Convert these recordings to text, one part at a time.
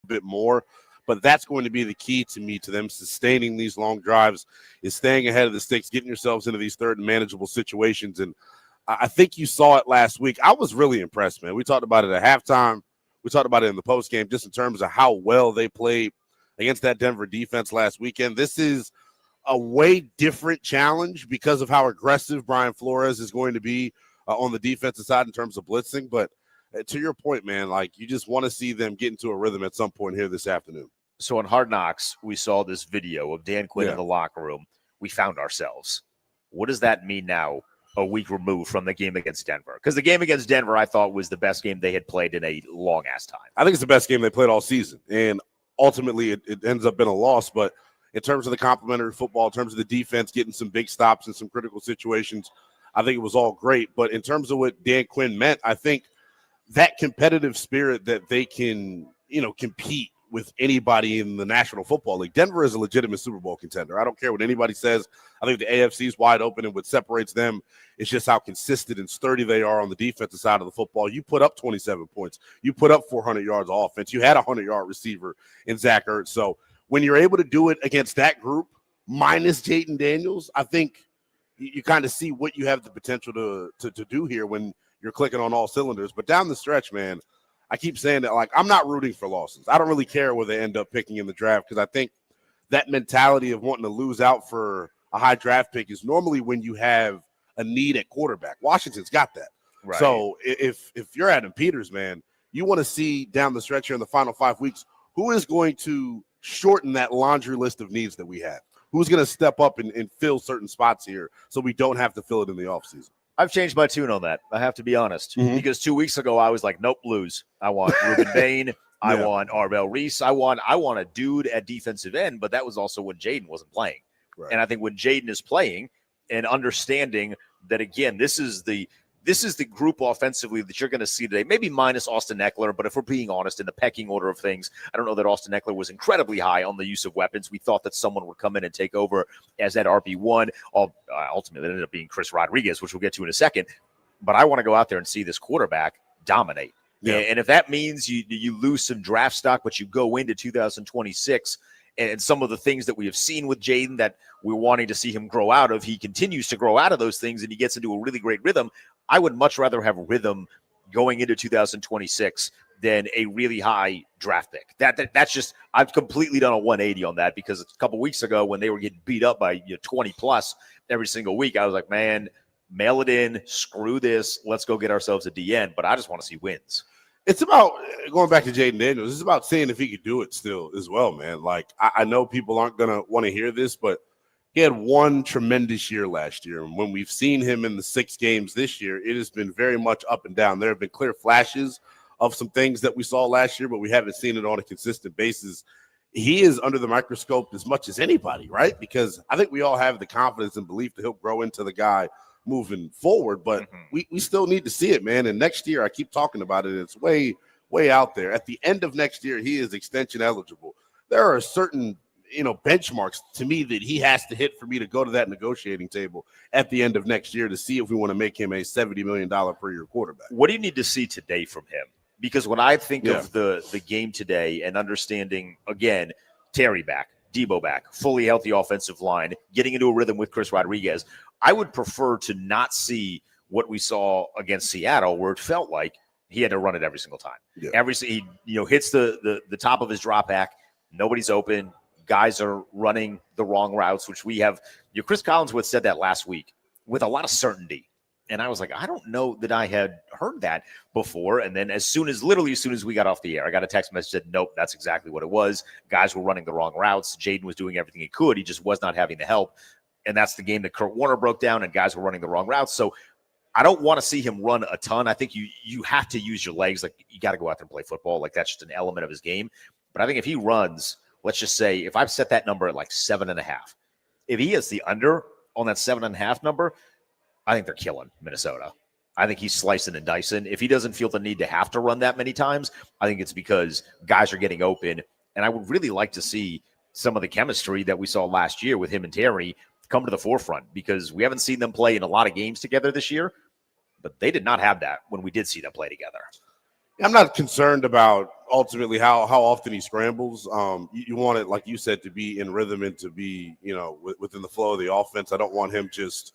bit more. But that's going to be the key to me to them sustaining these long drives is staying ahead of the sticks, getting yourselves into these third and manageable situations. And I think you saw it last week. I was really impressed, man. We talked about it at halftime. We talked about it in the postgame just in terms of how well they played against that Denver defense last weekend. This is a way different challenge because of how aggressive Brian Flores is going to be on the defensive side in terms of blitzing. But to your point, man, like you just want to see them get into a rhythm at some point here this afternoon. So on Hard Knocks, we saw this video of Dan Quinn in the locker room. We found ourselves. What does that mean now, a week removed from the game against Denver? Because the game against Denver, I thought, was the best game they had played in a long-ass time. I think it's the best game they played all season. And ultimately, it ends up being a loss. But in terms of the complementary football, in terms of the defense getting some big stops in some critical situations, I think it was all great. But in terms of what Dan Quinn meant, I think that competitive spirit that they can, compete with anybody in the National Football League. Denver is a legitimate Super Bowl contender. I don't care what anybody says. I think the AFC is wide open, and what separates them is just how consistent and sturdy they are on the defensive side of the football. You put up 27 points. You put up 400 yards of offense. You had a 100-yard receiver in Zach Ertz. So when you're able to do it against that group, minus Jayden Daniels, I think you kind of see what you have the potential to do here when you're clicking on all cylinders. But down the stretch, man, I keep saying that, like, I'm not rooting for losses. I don't really care where they end up picking in the draft because I think that mentality of wanting to lose out for a high draft pick is normally when you have a need at quarterback. Washington's got that. Right. So if you're Adam Peters, man, you want to see down the stretch here in the final 5 weeks who is going to shorten that laundry list of needs that we have. Who's going to step up and fill certain spots here so we don't have to fill it in the offseason? I've changed my tune on that. I have to be honest. Because 2 weeks ago, I was like, nope, lose. I want Ruben Bain. I want Arbel Reese. I want a dude at defensive end, but that was also when Jayden wasn't playing. Right. And I think when Jayden is playing and understanding that, again, this is the group offensively that you're going to see today, maybe minus Austin Eckler, but if we're being honest, in the pecking order of things, I don't know that Austin Eckler was incredibly high on the use of weapons. We thought that someone would come in and take over as that RB1. Ultimately, it ended up being Chris Rodriguez, which we'll get to in a second. But I want to go out there and see this quarterback dominate. Yeah. And if that means you lose some draft stock, but you go into 2026 and some of the things that we have seen with Jayden that we're wanting to see him grow out of, he continues to grow out of those things and he gets into a really great rhythm. I would much rather have rhythm going into 2026 than a really high draft pick. That's just, I've completely done a 180 on that because a couple weeks ago when they were getting beat up by 20 plus every single week, I was like, man, mail it in, screw this, let's go get ourselves a DN. But I just want to see wins. It's about, going back to Jayden Daniels, it's about seeing if he could do it still as well, man. Like, I know people aren't going to want to hear this, but he had one tremendous year last year. And when we've seen him in the 6 games this year, it has been very much up and down. There have been clear flashes of some things that we saw last year, but we haven't seen it on a consistent basis. He is under the microscope as much as anybody, right? Because I think we all have the confidence and belief that he'll grow into the guy moving forward, but we still need to see it, man. And next year, I keep talking about it, it's way out there. At the end of next year, he is extension eligible. There are certain benchmarks to me that he has to hit for me to go to that negotiating table at the end of next year to see if we want to make him a $70 million per year quarterback. What do you need to see today from him? Because when I think of the game today and understanding, again, Terry back, Debo back, fully healthy offensive line, getting into a rhythm with Chris Rodriguez, I would prefer to not see what we saw against Seattle where it felt like he had to run it every single time. Yeah. He hits the top of his drop back, nobody's open, guys are running the wrong routes, which we have. Chris Collinsworth said that last week with a lot of certainty. And I was like, I don't know that I had heard that before. And then as soon as we got off the air, I got a text message that said, nope, that's exactly what it was. Guys were running the wrong routes. Jayden was doing everything he could. He just was not having the help. And that's the game that Kurt Warner broke down and guys were running the wrong routes. So I don't want to see him run a ton. I think you have to use your legs. Like, you got to go out there and play football. Like, that's just an element of his game. But I think if he runs, let's just say, if I've set that number at like 7.5, if he hits the under on that 7.5 number, I think they're killing Minnesota. I think he's slicing and dicing. If he doesn't feel the need to have to run that many times, I think it's because guys are getting open. And I would really like to see some of the chemistry that we saw last year with him and Terry come to the forefront, because we haven't seen them play in a lot of games together this year, but they did not have that when we did see them play together. I'm not concerned about ultimately how often he scrambles. You want it, like you said, to be in rhythm and to be, within the flow of the offense. I don't want him just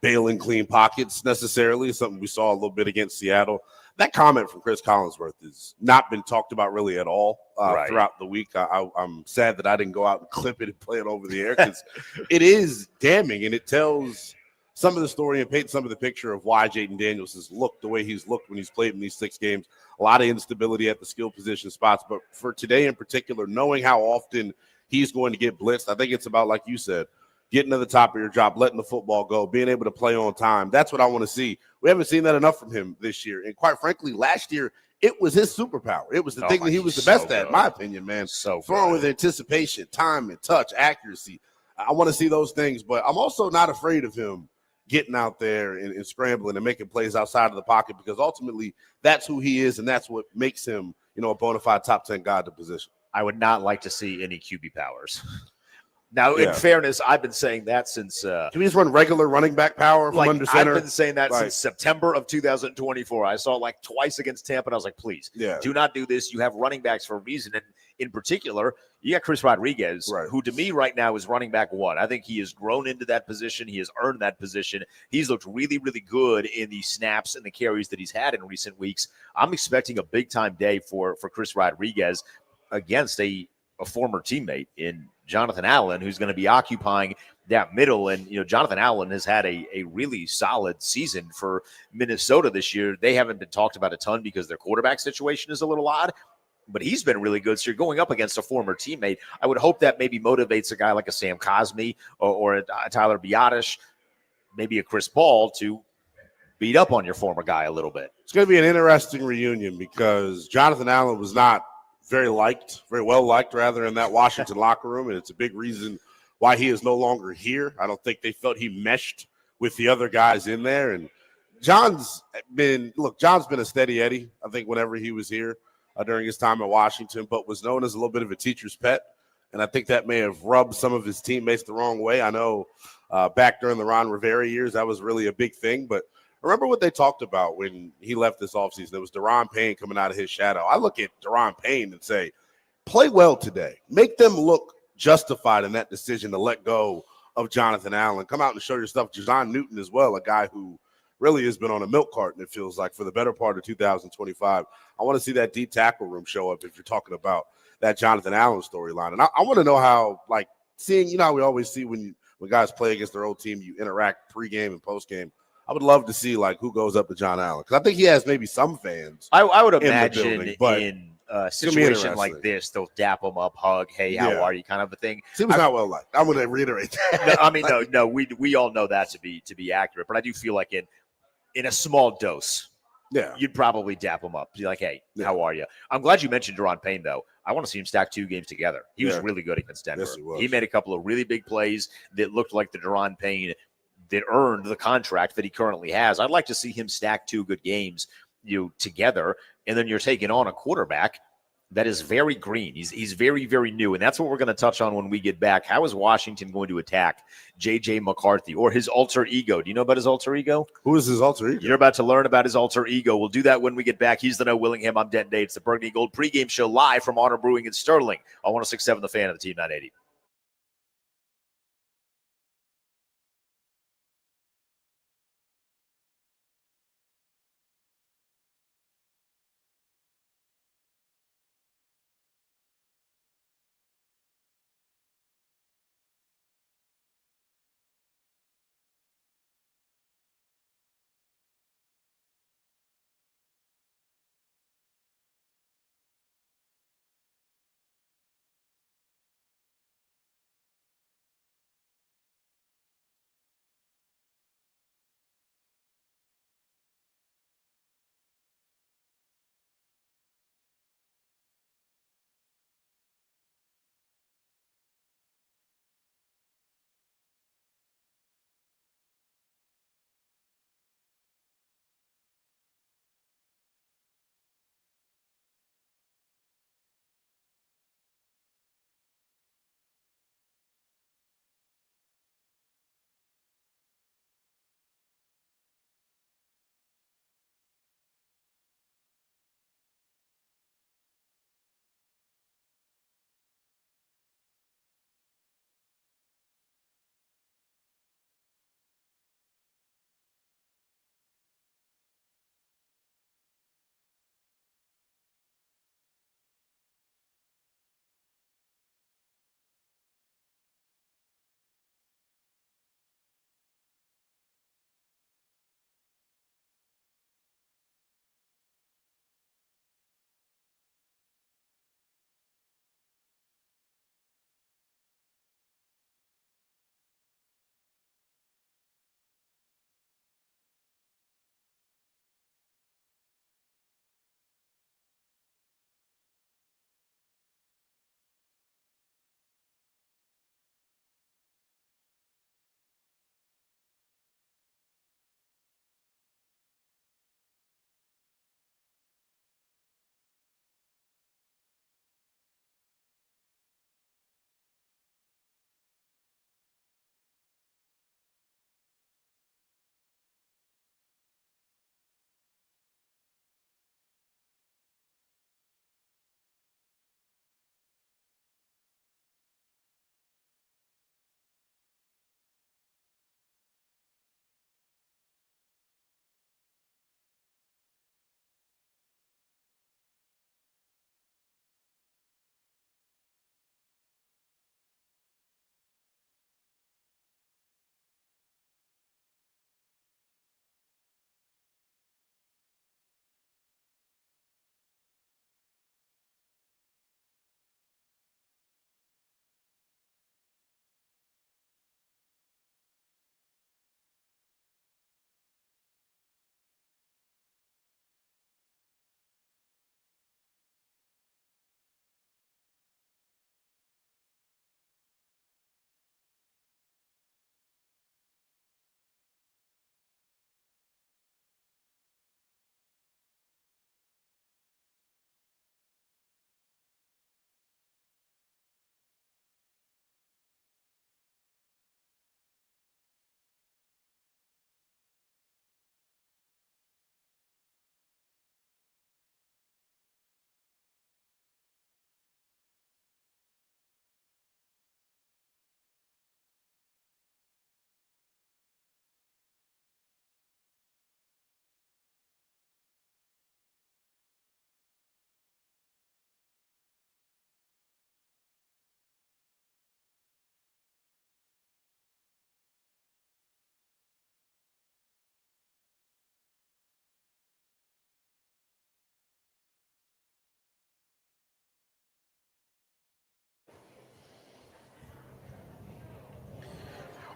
bailing clean pockets necessarily, something we saw a little bit against Seattle. That comment from Chris Collinsworth has not been talked about really at all Right. throughout the week. I'm sad that I didn't go out and clip it and play it over the air because it is damning and it tells some of the story and paints some of the picture of why Jaden Daniels has looked the way he's looked when he's played in these 6 games. A lot of instability at the skill position spots, but for today in particular, knowing how often he's going to get blitzed, I think it's about, like you said, getting to the top of your job, letting the football go, being able to play on time. That's what I want to see. We haven't seen that enough from him this year. And quite frankly, last year, it was his superpower. It was the thing that he was the best at, in my opinion, man. So throwing with anticipation, time and touch, accuracy. I want to see those things, but I'm also not afraid of him getting out there and scrambling and making plays outside of the pocket because ultimately that's who he is and that's what makes him, a bona fide top 10 guy at the position. I would not like to see any QB powers. Now, in fairness, I've been saying that since can we just run regular running back power from under center? I've been saying that since September of 2024. I saw it twice against Tampa, and I was like, please, do not do this. You have running backs for a reason. And in particular, you got Chris Rodriguez, who to me right now is running back 1. I think he has grown into that position. He has earned that position. He's looked really, really good in the snaps and the carries that he's had in recent weeks. I'm expecting a big-time day for Chris Rodriguez against a former teammate in Jonathan Allen, who's going to be occupying that middle. And, Jonathan Allen has had a really solid season for Minnesota this year. They haven't been talked about a ton because their quarterback situation is a little odd, but he's been really good. So you're going up against a former teammate. I would hope that maybe motivates a guy like a Sam Cosmi or a Tyler Biotish, maybe a Chris Paul to beat up on your former guy a little bit. It's going to be an interesting reunion because Jonathan Allen was not very well liked in that Washington locker room. And it's a big reason why he is no longer here. I don't think they felt he meshed with the other guys in there. And John's been a steady Eddie, I think, whenever he was here during his time at Washington, but was known as a little bit of a teacher's pet. And I think that may have rubbed some of his teammates the wrong way. I know back during the Ron Rivera years, that was really a big thing, but remember what they talked about when he left this offseason? It was Daron Payne coming out of his shadow. I look at Daron Payne and say, play well today. Make them look justified in that decision to let go of Jonathan Allen. Come out and show your stuff. Jason Newton as well, a guy who really has been on a milk carton, it feels like, for the better part of 2025. I want to see that deep tackle room show up if you're talking about that Jonathan Allen storyline. And I want to know how, seeing, how we always see when guys play against their old team, you interact pregame and postgame. I would love to see who goes up to John Allen because I think he has maybe some fans. I would imagine in a situation like this, they'll dap him up, hug, hey, how are you, kind of a thing. Seems not well liked. I'm going to reiterate that. No, we all know that to be accurate, but I do feel like in a small dose, you'd probably dap him up. Be like, hey, how are you? I'm glad you mentioned Daron Payne, though. I want to see him stack 2 games together. He was really good against Denver. Yes, he made a couple of really big plays that looked like the Daron Payne that earned the contract that he currently has. I'd like to see him stack 2 good games together, and then you're taking on a quarterback that is very green. He's very, very new, and that's what we're going to touch on when we get back. How is Washington going to attack J.J. McCarthy or his alter ego? Do you know about his alter ego? Who is his alter ego? You're about to learn about his alter ego. We'll do that when we get back. He's the No Willingham. I'm Denton. It's the Burgundy Gold pregame show live from Honor Brewing in Sterling on 106.7 The Fan of the Team 980.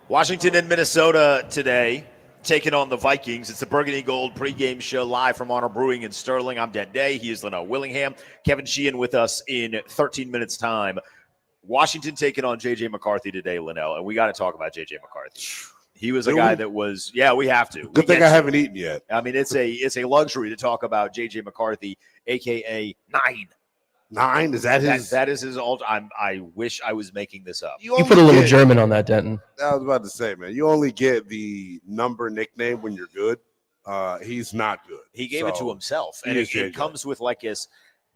Washington and Minnesota today taking on the Vikings. It's the Burgundy Gold pregame show live from Honor Brewing in Sterling. I'm Denton Day. He is Lynnell Willingham. Kevin Sheehan with us in 13 minutes time. Washington taking on J.J. McCarthy today, Lynnell, and we got to talk about J.J. McCarthy. He was a guy that was, we have to. Good thing I haven't eaten yet. I mean, it's a luxury to talk about J.J. McCarthy, a.k.a. 9. 9? Is that his? That is his alt. I wish I was making this up. You put a little German on that, Denton. I was about to say, man, you only get the number nickname when you're good. He's not good. He gave it to himself, and it comes with like this.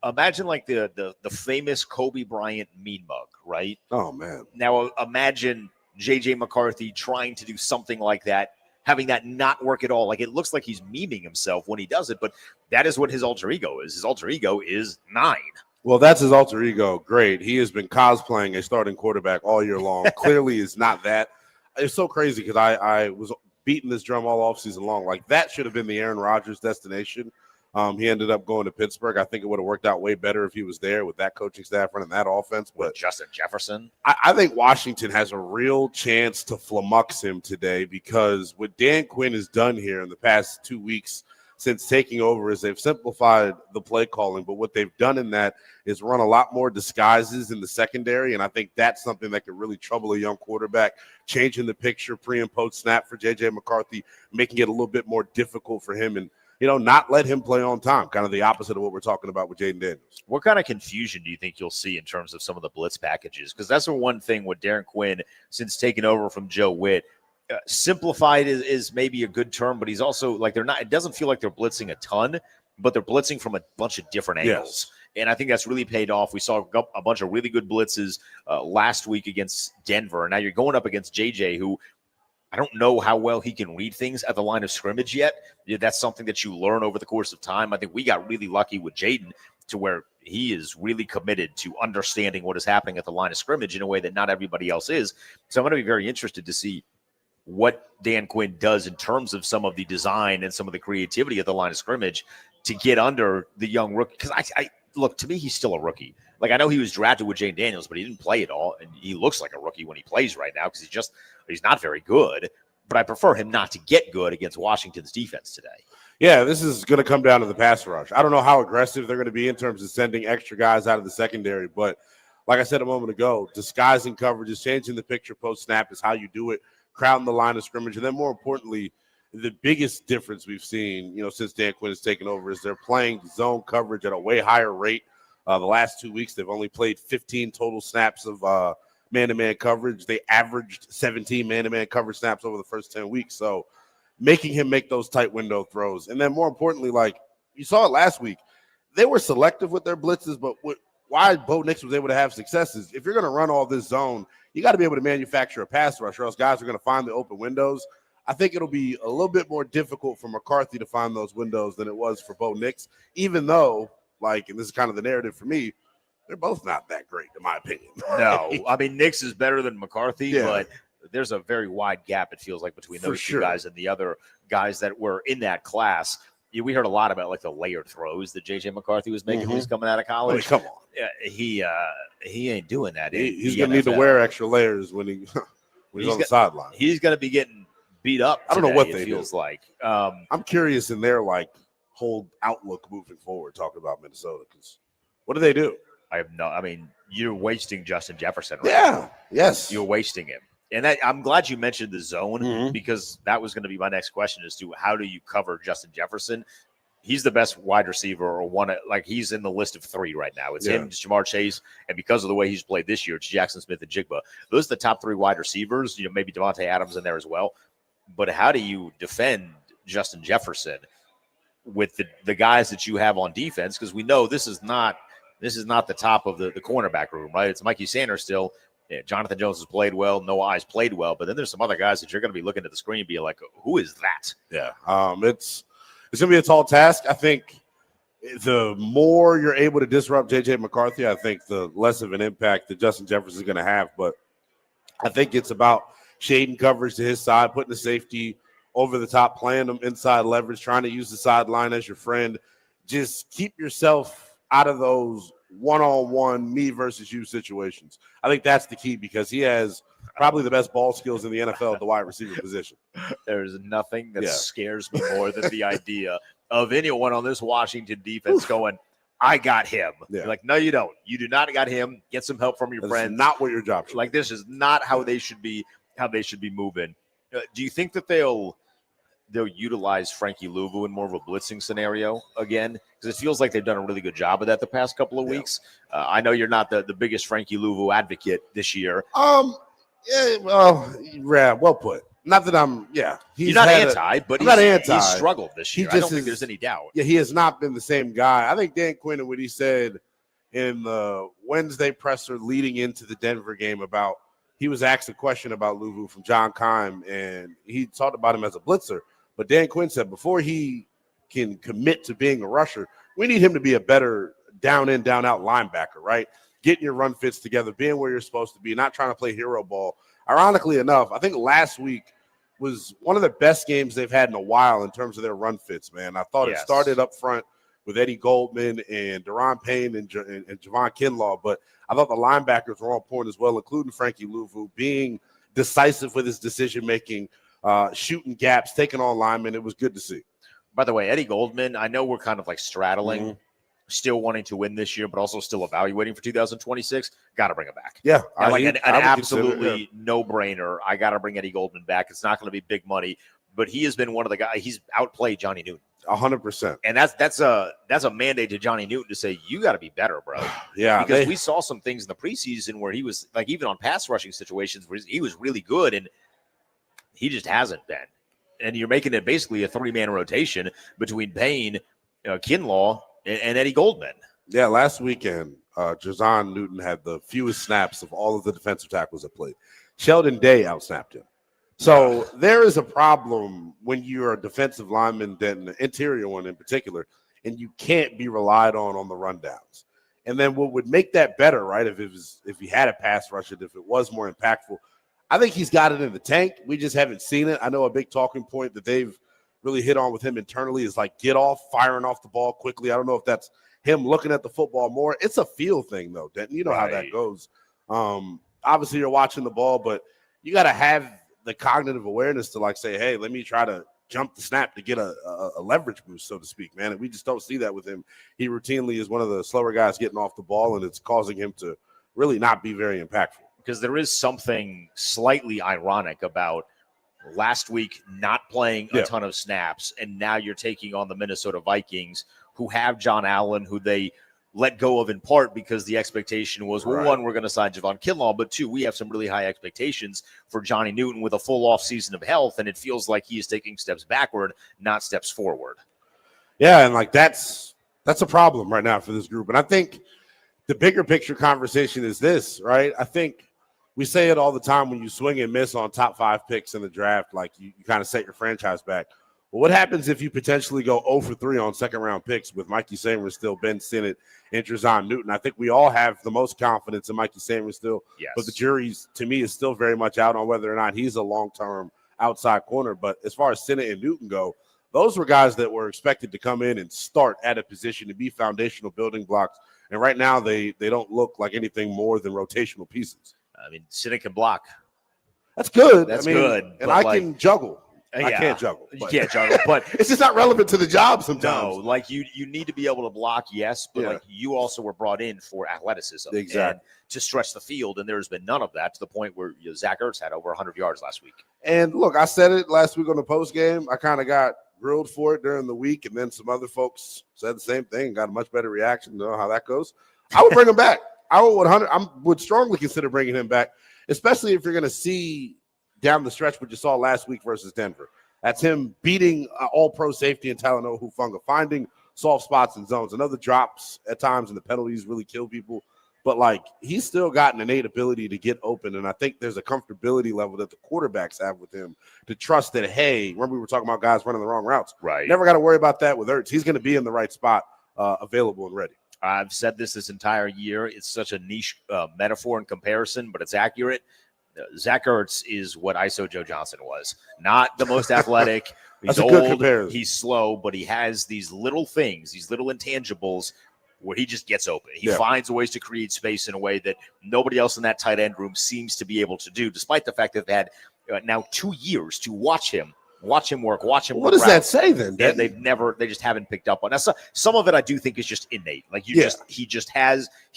Imagine like the famous Kobe Bryant mean mug, right? Oh man. Now imagine J.J. McCarthy trying to do something like that, having that not work at all. Like it looks like he's memeing himself when he does it, but that is what his alter ego is. His alter ego is 9. Well, that's his alter ego. Great. He has been cosplaying a starting quarterback all year long. Clearly is not that. It's so crazy because I was beating this drum all offseason long. Like that should have been the Aaron Rodgers destination. He ended up going to Pittsburgh. I think it would have worked out way better if he was there with that coaching staff running that offense. But Justin Jefferson, I think Washington has a real chance to flummox him today because what Dan Quinn has done here in the past 2 weeks since taking over is they've simplified the play calling. But what they've done in that is run a lot more disguises in the secondary. And I think that's something that could really trouble a young quarterback, changing the picture pre and post snap for J.J. McCarthy, making it a little bit more difficult for him and, not let him play on time, kind of the opposite of what we're talking about with Jaden Daniels. What kind of confusion do you think you'll see in terms of some of the blitz packages? Because that's the one thing with Darren Quinn, since taking over from Joe Witt, simplified is maybe a good term, but he's also like it doesn't feel like they're blitzing a ton, but they're blitzing from a bunch of different angles. Yes. And I think that's really paid off. We saw a bunch of really good blitzes last week against Denver. And now you're going up against JJ, who I don't know how well he can read things at the line of scrimmage yet. That's something that you learn over the course of time. I think we got really lucky with Jaden to where he is really committed to understanding what is happening at the line of scrimmage in a way that not everybody else is. So I'm going to be very interested to see what Dan Quinn does in terms of some of the design and some of the creativity at the line of scrimmage to get under the young rookie. Because I look, to me, he's still a rookie. Like, I know he was drafted with Jane Daniels, but he didn't play at all. And he looks like a rookie when he plays right now because he's not very good. But I prefer him not to get good against Washington's defense today. Yeah, this is going to come down to the pass rush. I don't know how aggressive they're going to be in terms of sending extra guys out of the secondary. But like I said a moment ago, disguising coverages, changing the picture post-snap is how you do it, crowding the line of scrimmage. And then more importantly, the biggest difference we've seen, since Dan Quinn has taken over is they're playing zone coverage at a way higher rate. The last 2 weeks, they've only played 15 total snaps of man-to-man coverage. They averaged 17 man-to-man coverage snaps over the first 10 weeks. So making him make those tight window throws. And then more importantly, like you saw it last week, they were selective with their blitzes, but why Bo Nix was able to have successes, if you're going to run all this zone, you got to be able to manufacture a pass rush or else guys are going to find the open windows. I think it'll be a little bit more difficult for McCarthy to find those windows than it was for Bo Nix, even though, and this is kind of the narrative for me, they're both not that great, in my opinion. No, I mean, Nix is better than McCarthy, but there's a very wide gap, it feels like, between those two guys and the other guys that were in that class. We heard a lot about like the layered throws that J.J. McCarthy was making when he's coming out of college. Come on. He ain't doing that. He's going to need to wear extra layers when he's on the sideline. He's going to be getting beat up today, I don't know what they feels do. Like. I'm curious in their whole outlook moving forward, talking about Minnesota, because what do they do? I mean, you're wasting Justin Jefferson right now. Yes. You're wasting him. And I'm glad you mentioned the zone because that was going to be my next question as to how do you cover Justin Jefferson? He's the best wide receiver or one, he's in the list of 3 right now. It's him, it's Jamar Chase, and because of the way he's played this year, it's Jackson Smith and Jigba. Those are the top 3 wide receivers, maybe Devontae Adams in there as well. But how do you defend Justin Jefferson with the guys that you have on defense? Because we know this is not the top of the cornerback room, right? It's Mikey Sanders still. Yeah, Jonathan Jones has played well. Noah I's played well. But then there's some other guys that you're going to be looking at the screen and be like, who is that? Yeah, it's going to be a tall task. I think the more you're able to disrupt J.J. McCarthy, I think the less of an impact that Justin Jefferson is going to have. But I think it's about shading coverage to his side, putting the safety over the top, playing them inside leverage, trying to use the sideline as your friend. Just keep yourself out of those one-on-one me versus you situations. I think that's the key because he has Probably the best ball skills in the NFL at the wide receiver position. There's nothing that scares me more than the idea of anyone on this Washington defense going, I got him. Yeah. Like, no, you don't. You do not got him. Get some help from your friends. Not what your job should be. Like, this is not how they should be moving. Do you think that they'll utilize Frankie Louvu in more of a blitzing scenario again? Because it feels like they've done a really good job of that the past couple of weeks. I know you're not the biggest Frankie Louvu advocate this year. Well put. Not that I'm, He's not anti, but he's struggled this year. I don't think there's any doubt. Yeah, he has not been the same guy. I think Dan Quinn and what he said in the Wednesday presser leading into the Denver game about, he was asked a question about Louvu from John Keim, and he talked about him as a blitzer. But Dan Quinn said before he can commit to being a rusher, we need him to be a better down in, down out linebacker, right? Getting your run fits together, being where you're supposed to be, not trying to play hero ball. Ironically enough, I think last week was one of the best games they've had in a while in terms of their run fits, man. I thought it started up front with Eddie Goldman and Deron Payne and Javon Kinlaw, but I thought the linebackers were on point as well, including Frankie Louvu, being decisive with his decision-making, shooting gaps, taking on linemen. It was good to see. By the way, Eddie Goldman, I know we're kind of like straddling, still wanting to win this year, but also still evaluating for 2026. Got to bring him back. Yeah. An absolutely no-brainer. I got to bring Eddie Goldman back. It's not going to be big money, but he has been one of the guys. He's outplayed Johnny Newton. 100%. And that's a mandate to Johnny Newton to say, you got to be better, bro. Yeah. Because we saw some things in the preseason where he was like, even on pass rushing situations where he was really good, and he just hasn't been. And you're making it basically a 3-man rotation between Payne, Kinlaw, and Eddie Goldman. Yeah, last weekend, Jazon Newton had the fewest snaps of all of the defensive tackles that played. Sheldon Day outsnapped him. So there is a problem when you're a defensive lineman, then an interior one in particular, and you can't be relied on the rundowns. And then what would make that better, right, if he had a pass rush, if it was more impactful, I think he's got it in the tank. We just haven't seen it. I know a big talking point that they've really hit on with him internally is like firing off the ball quickly. I don't know if that's him looking at the football more. It's a feel thing, though, Denton. You know how that goes. Obviously, you're watching the ball, but you got to have the cognitive awareness to like say, hey, let me try to jump the snap to get a leverage boost, so to speak, man. And we just don't see that with him. He routinely is one of the slower guys getting off the ball, and it's causing him to really not be very impactful. Because there is something slightly ironic about last week not playing a ton of snaps, and now you're taking on the Minnesota Vikings, who have John Allen, who they let go of in part because the expectation was, well, one, we're going to sign Javon Kinlaw, but two, we have some really high expectations for Johnny Newton with a full off season of health, and it feels like he is taking steps backward, not steps forward. Yeah, and like that's a problem right now for this group. And I think the bigger picture conversation is this, right? I think we say it all the time when you swing and miss on top 5 picks in the draft, like you kind of set your franchise back. Well, what happens if you potentially go 0 for 3 on second-round picks with Mikey Samer still, Ben Sinnott, and Jazon Newton? I think we all have the most confidence in Mikey Samer still, but the jury, to me, is still very much out on whether or not he's a long-term outside corner. But as far as Sinnott and Newton go, those were guys that were expected to come in and start at a position to be foundational building blocks. And right now they don't look like anything more than rotational pieces. I mean, Sinnott can block. That's good. That's good. And I can juggle. I can't juggle. You can't juggle, but it's just not relevant to the job sometimes. No, like you need to be able to block, yes, but like you also were brought in for athleticism and to stretch the field, and there's been none of that to the point where Zach Ertz had over 100 yards last week. And look, I said it last week on the post game. I kind of got grilled for it during the week, and then some other folks said the same thing, got a much better reaction. You know how that goes. I would bring him back. I would strongly consider bringing him back, especially if you're going to see down the stretch what you saw last week versus Denver. That's him beating all-pro safety and Talanoa Hufanga, finding soft spots and zones. I know the drops at times and the penalties really kill people, but like he's still got an innate ability to get open, and I think there's a comfortability level that the quarterbacks have with him to trust that, hey, remember we were talking about guys running the wrong routes. Right. Never got to worry about that with Ertz. He's going to be in the right spot, available and ready. I've said this entire year. It's such a niche metaphor and comparison, but it's accurate. Zach Ertz is what ISO Joe Johnson was. Not the most athletic. He's old. He's slow, but he has these little things, these little intangibles where he just gets open. He Yeah. finds ways to create space in a way that nobody else in that tight end room seems to be able to do, despite the fact that they've had now 2 years to watch him work, watch him. What does that say then? And they just haven't picked up on. Now, some of it I do think is just innate. Like he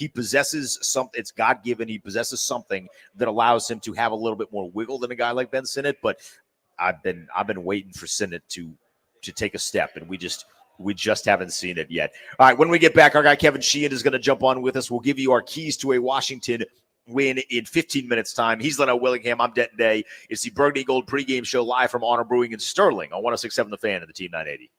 possesses something. It's God given. He possesses something that allows him to have a little bit more wiggle than a guy like Ben Sinnott. But I've been waiting for Sinnott to take a step, and we just haven't seen it yet. All right, when we get back, our guy Kevin Sheehan is going to jump on with us. We'll give you our keys to a Washington win in 15 minutes time. He's Lynnell Willingham. I'm Denton Day. It's the Burgundy Gold pregame show live from Honor Brewing in Sterling on 106.7 The Fan and the Team 980.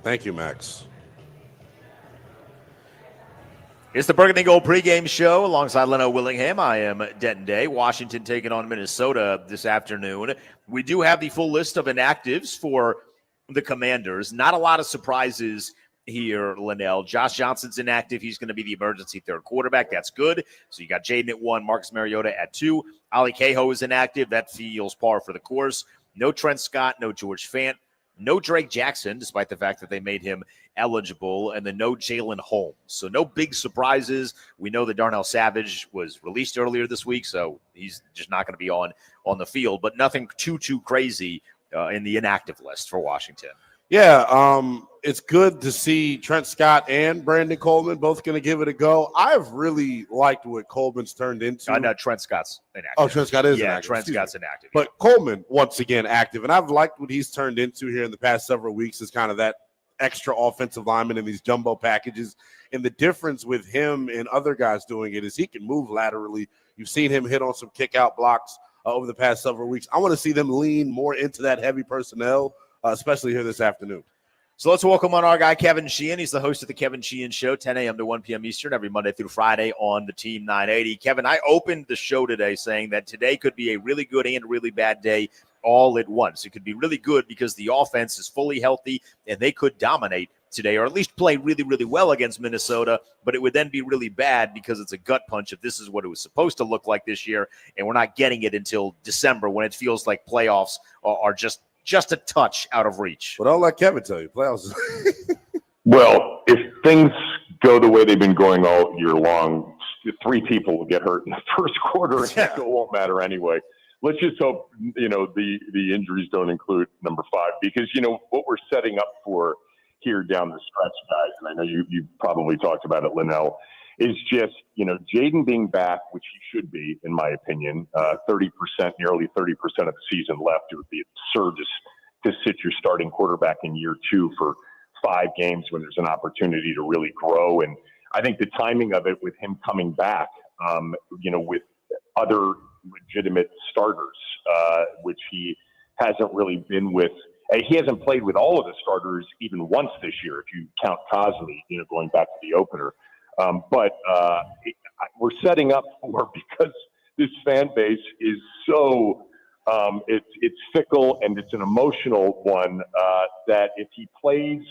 Thank you, Max. It's the Burgundy Gold pregame show alongside Lynnell, Willingham. I am Denton Day. Washington taking on Minnesota this afternoon. We do have the full list of inactives for the Commanders. Not a lot of surprises here, Lynnell. Josh Johnson's inactive. He's going to be the emergency third quarterback. That's good. So you got Jaden at 1, Marcus Mariota at 2. Ali Cahoe is inactive. That feels par for the course. No Trent Scott, no George Fant. No Drake Jackson, despite the fact that they made him eligible, and then no Jalen Holmes. So no big surprises. We know that Darnell Savage was released earlier this week, so he's just not going to be on the field, but nothing too crazy in the inactive list for Washington. Yeah, it's good to see Trent Scott and Brandon Coleman both going to give it a go. I've really liked what Coleman's turned into. No, Trent Scott's inactive. Oh, Trent Scott is inactive. Trent Scott's inactive. But Coleman, once again, active. And I've liked what he's turned into here in the past several weeks is kind of that extra offensive lineman in these jumbo packages. And the difference with him and other guys doing it is he can move laterally. You've seen him hit on some kick-out blocks over the past several weeks. I want to see them lean more into that heavy personnel, especially here this afternoon. So let's welcome on our guy, Kevin Sheehan. He's the host of the Kevin Sheehan Show, 10 a.m. to 1 p.m. Eastern, every Monday through Friday on the Team 980. Kevin, I opened the show today saying that today could be a really good and really bad day all at once. It could be really good because the offense is fully healthy and they could dominate today, or at least play really, really well against Minnesota, but it would then be really bad because it's a gut punch if this is what it was supposed to look like this year, and we're not getting it until December when it feels like playoffs are just a touch out of reach. But I'll let Kevin tell you. Playoffs. Well, if things go the way they've been going all year long, 3 people will get hurt in the first quarter, and it won't matter anyway. Let's just hope, the injuries don't include number 5, because, what we're setting up for here down the stretch, guys, and I know you probably talked about it, Lynnell, is just, Jaden being back, which he should be, in my opinion, 30%, nearly 30% of the season left. It would be absurd to sit your starting quarterback in year 2 for 5 games when there's an opportunity to really grow. And I think the timing of it with him coming back, with other legitimate starters, which he hasn't really been with. He hasn't played with all of the starters even once this year, if you count Cosme, going back to the opener. But we're setting up for, because this fan base is so it's fickle and it's an emotional one, that if he plays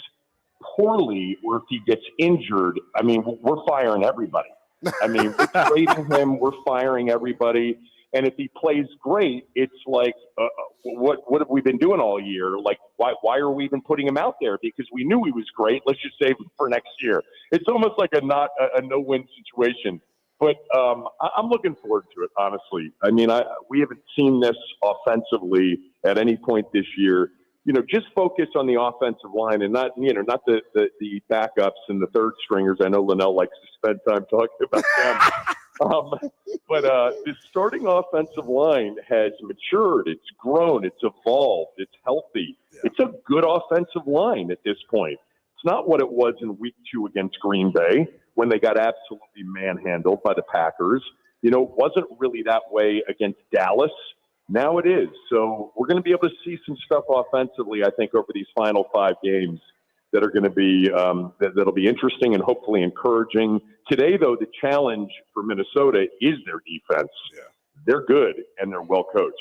poorly or if he gets injured, we're firing everybody. We're trading him, we're firing everybody. And if he plays great, it's like, what have we been doing all year? Like, why are we even putting him out there? Because we knew he was great. Let's just save him for next year. It's almost like a no-win situation. But I'm looking forward to it, honestly. We haven't seen this offensively at any point this year. Just focus on the offensive line and not the backups and the third stringers. I know Lynnell likes to spend time talking about them. But the starting offensive line has matured. It's grown. It's evolved. It's healthy. Yeah. It's a good offensive line at this point. It's not what it was in week 2 against Green Bay when they got absolutely manhandled by the Packers. It wasn't really that way against Dallas. Now it is. So we're going to be able to see some stuff offensively, I think, over these final 5 games that are going to be that'll be interesting and hopefully encouraging. Today, though, the challenge for Minnesota is their defense. Yeah. They're good and they're well coached.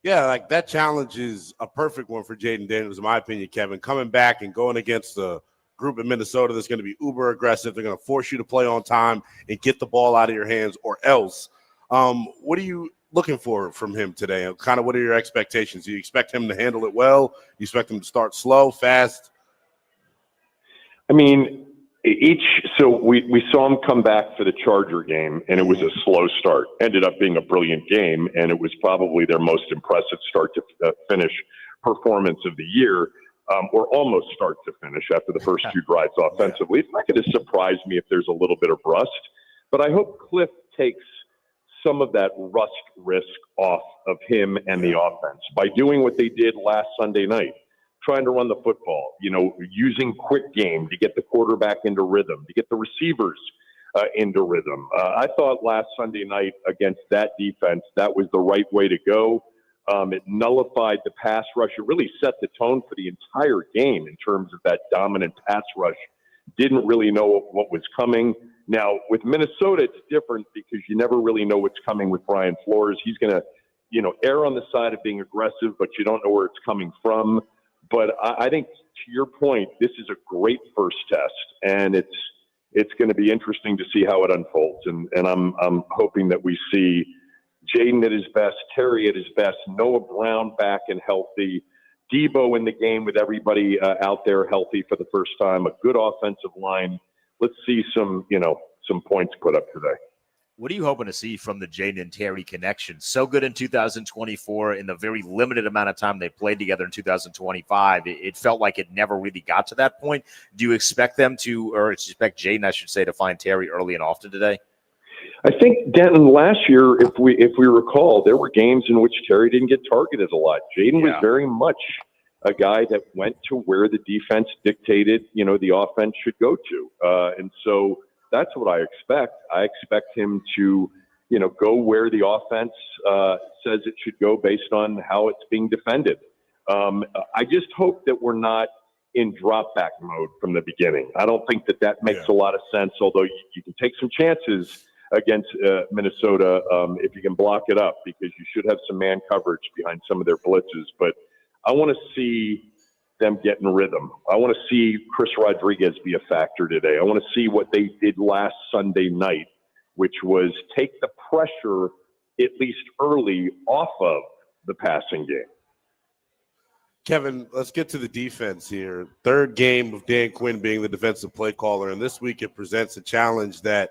Yeah, like that challenge is a perfect one for Jaden Daniels, in my opinion, Kevin. Coming back and going against a group in Minnesota that's going to be uber aggressive. They're going to force you to play on time and get the ball out of your hands, or else. What are you looking for from him today? Kind of what are your expectations? Do you expect him to handle it well? Do you expect him to start slow, fast? So we saw him come back for the Charger game, and it was a slow start. Ended up being a brilliant game, and it was probably their most impressive start to finish performance of the year, or almost start to finish after the first 2 drives offensively. It's not going to surprise me if there's a little bit of rust, but I hope Cliff takes some of that rust risk off of him and the offense by doing what they did last Sunday night. Trying to run the football, using quick game to get the quarterback into rhythm, to get the receivers into rhythm. I thought last Sunday night against that defense, that was the right way to go. It nullified the pass rush. It really set the tone for the entire game in terms of that dominant pass rush. Didn't really know what was coming. Now, with Minnesota, it's different because you never really know what's coming with Brian Flores. He's going to, err on the side of being aggressive, but you don't know where it's coming from. But I think, to your point, this is a great first test, and it's going to be interesting to see how it unfolds. And I'm hoping that we see Jaden at his best, Terry at his best, Noah Brown back and healthy, Debo in the game with everybody out there healthy for the first time, a good offensive line. Let's see some points put up today. What are you hoping to see from the Jaden and Terry connection? So good in 2024. In the very limited amount of time they played together in 2025, it felt like it never really got to that point. Do you expect them to, or expect Jaden, I should say, to find Terry early and often today? I think, Denton, last year, if we recall, there were games in which Terry didn't get targeted a lot. Jaden was very much a guy that went to where the defense dictated, the offense should go to. And so that's what I expect. I expect him to, go where the offense says it should go based on how it's being defended. I just hope that we're not in drop back mode from the beginning. I don't think that makes a lot of sense, although you can take some chances against Minnesota if you can block it up, because you should have some man coverage behind some of their blitzes. But I want to see them get in rhythm. I want to see Chris Rodriguez be a factor today. I want to see what they did last Sunday night, which was take the pressure, at least early, off of the passing game. Kevin, let's get to the defense here. Third game of Dan Quinn being the defensive play caller, and this week it presents a challenge that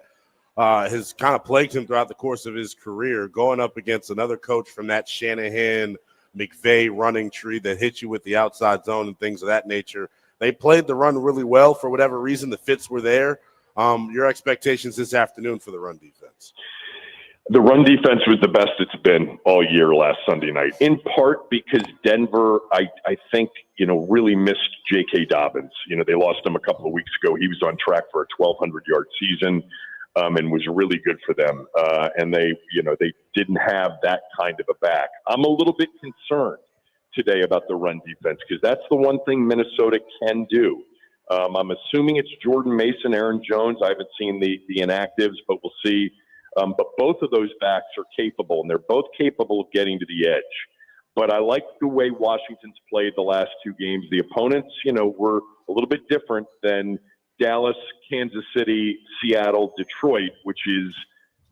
has kind of plagued him throughout the course of his career, going up against another coach from that Shanahan McVay running tree that hits you with the outside zone and things of that nature. They played the run really well. For whatever reason, the fits were there. Your expectations this afternoon for the run defense? The run defense was the best it's been all year last Sunday night, in part because Denver, I think, really missed J.K. Dobbins. They lost him a couple of weeks ago. He was on track for a 1,200-yard season. And was really good for them. And they didn't have that kind of a back. I'm a little bit concerned today about the run defense because that's the one thing Minnesota can do. I'm assuming it's Jordan Mason, Aaron Jones. I haven't seen the inactives, but we'll see. But both of those backs are capable, and they're both capable of getting to the edge. But I like the way Washington's played the last two games. The opponents, were a little bit different than Dallas, Kansas City, Seattle, Detroit, which is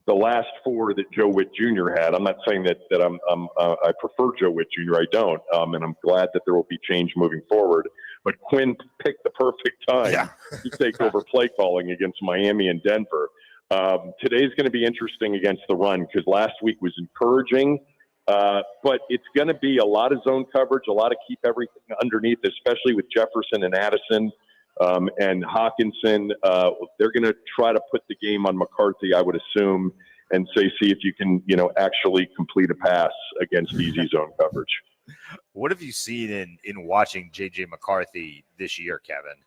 the last four that Joe Witt Jr. had. I'm not saying that I prefer Joe Witt Jr. I don't, and I'm glad that there will be change moving forward. But Quinn picked the perfect time to take over play calling against Miami and Denver. Today's going to be interesting against the run because last week was encouraging, but it's going to be a lot of zone coverage, a lot of keep everything underneath, especially with Jefferson and Addison. And Hawkinson, they're going to try to put the game on McCarthy, I would assume, and see if you can, actually complete a pass against easy zone coverage. What have you seen in watching J.J. McCarthy this year, Kevin?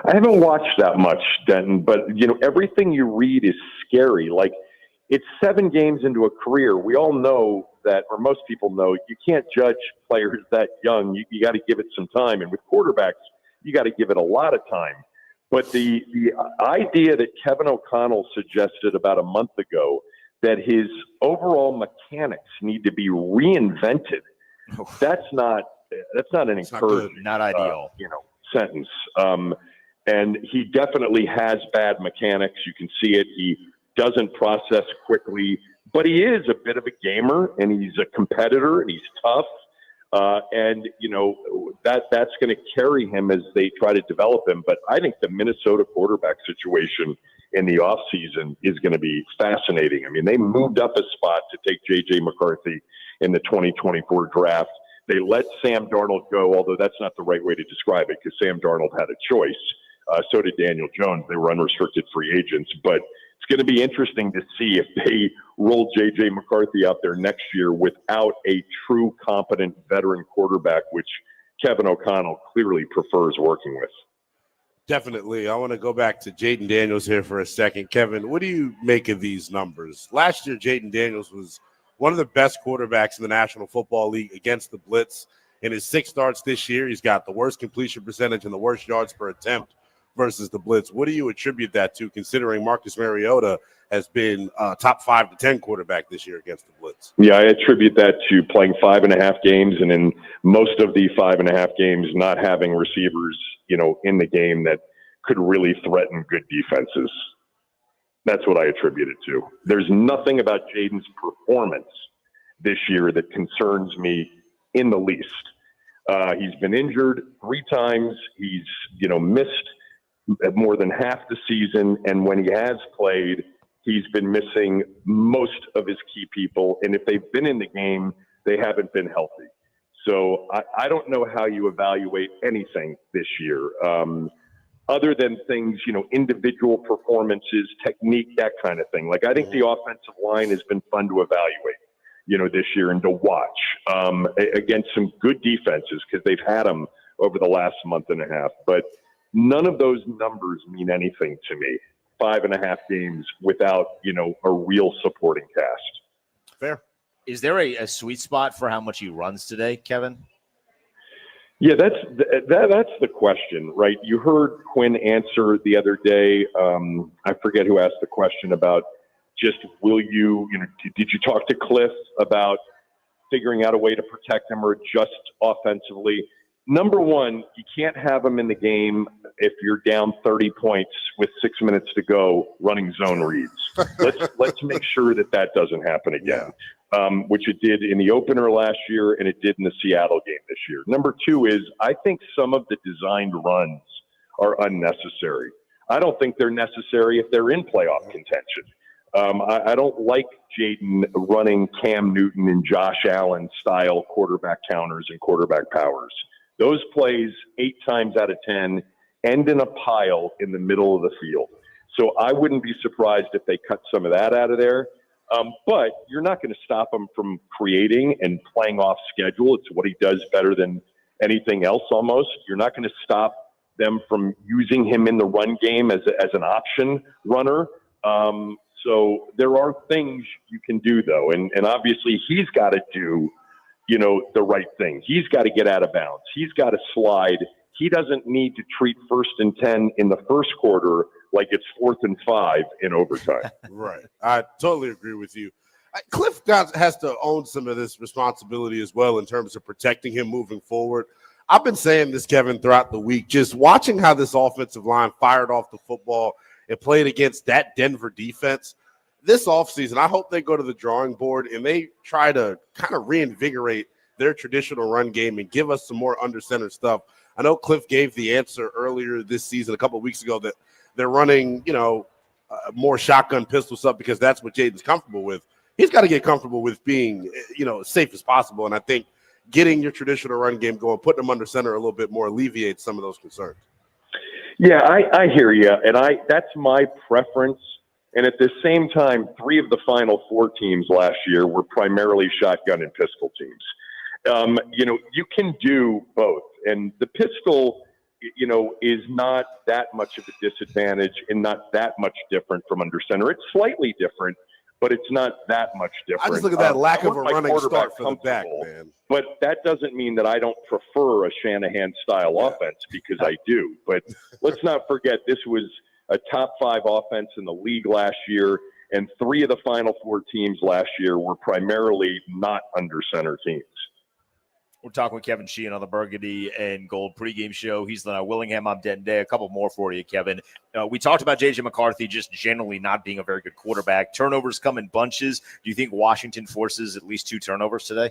I haven't watched that much, Denton, but, everything you read is scary. Like, it's 7 games into a career. We all know that, or most people know, you can't judge players that young. You got to give it some time. And with quarterbacks, you got to give it a lot of time. But the idea that Kevin O'Connell suggested about a month ago that his overall mechanics need to be reinvented, that's not an encouraging, not ideal, sentence. And he definitely has bad mechanics. You can see it. He doesn't process quickly, but he is a bit of a gamer, and he's a competitor, and he's tough. And that's going to carry him as they try to develop him. But I think the Minnesota quarterback situation in the offseason is going to be fascinating. I mean, they moved up a spot to take J.J. McCarthy in the 2024 draft. They let Sam Darnold go, although that's not the right way to describe it because Sam Darnold had a choice. So did Daniel Jones. They were unrestricted free agents. But it's going to be interesting to see if they roll J.J. McCarthy out there next year without a true competent veteran quarterback, which Kevin O'Connell clearly prefers working with. Definitely. I want to go back to Jaden Daniels here for a second. Kevin, what do you make of these numbers? Last year, Jaden Daniels was one of the best quarterbacks in the National Football League against the blitz. In his 6 starts this year, he's got the worst completion percentage and the worst yards per attempt versus the blitz. What do you attribute that to, considering Marcus Mariota has been top 5 to 10 quarterback this year against the blitz? Yeah, I attribute that to playing 5.5 games, and in most of the 5.5 games, not having receivers, in the game that could really threaten good defenses. That's what I attribute it to. There's nothing about Jaden's performance this year that concerns me in the least. He's been injured 3 times. He's, missed more than half the season. And when he has played, he's been missing most of his key people. And if they've been in the game, they haven't been healthy. So I don't know how you evaluate anything this year. Other than things, individual performances, technique, that kind of thing. Like, I think the offensive line has been fun to evaluate, this year and to watch against some good defenses, because they've had them over the last month and a half. But none of those numbers mean anything to me. 5.5 games without, a real supporting cast. Fair. Is there a sweet spot for how much he runs today, Kevin? Yeah, that's the question, right? You heard Quinn answer the other day. I forget who asked the question about just did you talk to Cliff about figuring out a way to protect him or adjust offensively? Number one, you can't have him in the game if you're down 30 points with 6 minutes to go running zone reads. Let's make sure that doesn't happen again, which it did in the opener last year and it did in the Seattle game this year. Number two is I think some of the designed runs are unnecessary. I don't think they're necessary if they're in playoff contention. I don't like Jaden running Cam Newton and Josh Allen style quarterback counters and quarterback powers. Those plays 8 times out of 10 end in a pile in the middle of the field. So I wouldn't be surprised if they cut some of that out of there. But you're not going to stop him from creating and playing off schedule. It's what he does better than anything else almost. You're not going to stop them from using him in the run game as an option runner. So there are things you can do, though. And obviously he's got to do, the right thing. He's got to get out of bounds. He's got to slide. He doesn't need to treat 1st and 10 in the first quarter like it's 4th and 5 in overtime. Right. I totally agree with you. Cliff has to own some of this responsibility as well in terms of protecting him moving forward. I've been saying this, Kevin, throughout the week, just watching how this offensive line fired off the football and played against that Denver defense. This offseason, I hope they go to the drawing board and they try to kind of reinvigorate their traditional run game and give us some more under center stuff. I know Cliff gave the answer earlier this season, a couple of weeks ago, that they're running, more shotgun pistol stuff because that's what Jaden's comfortable with. He's got to get comfortable with being, as safe as possible. And I think getting your traditional run game going, putting them under center a little bit more alleviates some of those concerns. Yeah, I hear you. And that's my preference. And at the same time, 3 of the final 4 teams last year were primarily shotgun and pistol teams. You can do both. And the pistol, is not that much of a disadvantage and not that much different from under center. It's slightly different, but it's not that much different. I just look at that lack of a running start for the back, man. But that doesn't mean that I don't prefer a Shanahan-style offense, because I do. But let's not forget, this was a top 5 offense in the league last year, and 3 of the final 4 teams last year were primarily not under center teams. We're talking with Kevin Sheehan on the Burgundy and Gold pregame show. He's Willingham. I'm Denton Day. A couple more for you, Kevin. We talked about J.J. McCarthy just generally not being a very good quarterback. Turnovers come in bunches. Do you think Washington forces at least 2 turnovers today?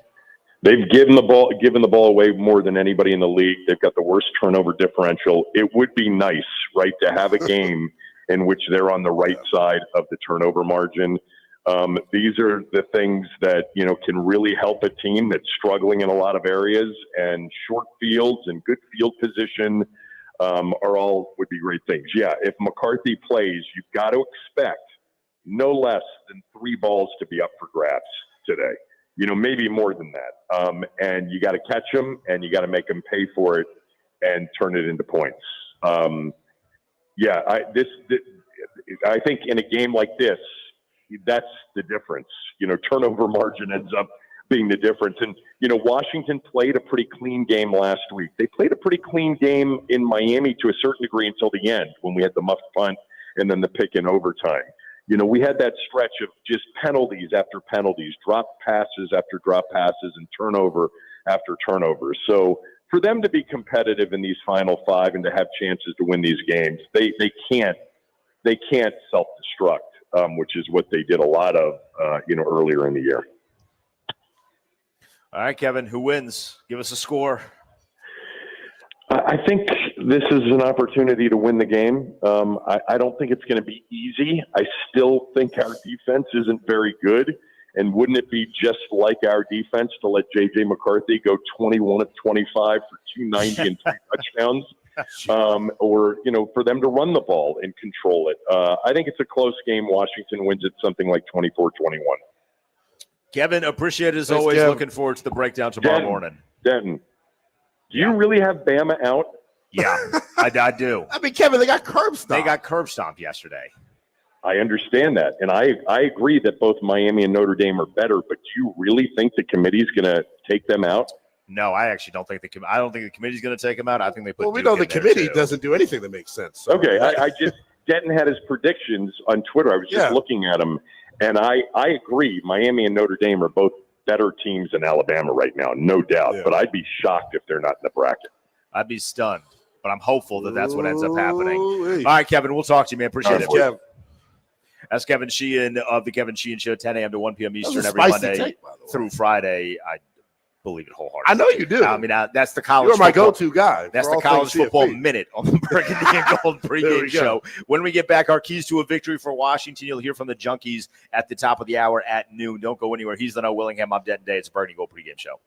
They've given the ball away more than anybody in the league. They've got the worst turnover differential. It would be nice, right, to have a game in which they're on the right side of the turnover margin. These are the things that, can really help a team that's struggling in a lot of areas, and short fields and good field position would be great things. Yeah, if McCarthy plays, you've got to expect no less than 3 balls to be up for grabs today. Maybe more than that. And you got to catch them, and you got to make them pay for it and turn it into points. I think in a game like this, that's the difference. Turnover margin ends up being the difference. And, Washington played a pretty clean game last week. They played a pretty clean game in Miami to a certain degree until the end when we had the muffed punt and then the pick in overtime. We had that stretch of just penalties after penalties, drop passes after drop passes, and turnover after turnover. So for them to be competitive in these final five and to have chances to win these games, they can't self-destruct, which is what they did a lot of, earlier in the year. All right, Kevin, who wins? Give us a score. I think this is an opportunity to win the game. I don't think it's going to be easy. I still think our defense isn't very good. And wouldn't it be just like our defense to let J.J. McCarthy go 21 of 25 for 290 and 3 touchdowns? Or, for them to run the ball and control it. I think it's a close game. Washington wins it something like 24-21. Kevin, appreciate it as Thanks, always. Kev. Looking forward to the breakdown tomorrow morning. Denton, do you really have Bama out? Yeah, I do. I mean, Kevin, they got curb stomped. They got curb stomped yesterday. I understand that. And I agree that both Miami and Notre Dame are better, but do you really think the committee's going to take them out? No, I actually don't think I don't think the committee's going to take them out. I think they put. Well, we Duke know the in there, committee too. doesn't do anything that makes sense. So. Okay, I just Denton had his predictions on Twitter. I was just looking at them, and I agree. Miami and Notre Dame are both better teams than Alabama right now, no doubt. Yeah. But I'd be shocked if they're not in the bracket. I'd be stunned, but I'm hopeful that that's what ends up happening. Ooh-wee. All right, Kevin, we'll talk to you, man. Appreciate it. Kev. That's Kevin Sheehan of the Kevin Sheehan Show, 10 a.m. to 1 p.m. That was Eastern a every spicy Monday take, by the way. through Friday. I believe it wholeheartedly. I know you do. I mean, that's the college. You're my football- go-to guy. That's for the all college things football CFP. minute on the Burgundy and Gold There pregame we go. show. When we get back, our keys to a victory for Washington. You'll hear from the Junkies at the top of the hour at noon. Don't go anywhere. He's the No Willingham. I'm Denton Day. It's a Burgundy and Gold pregame show.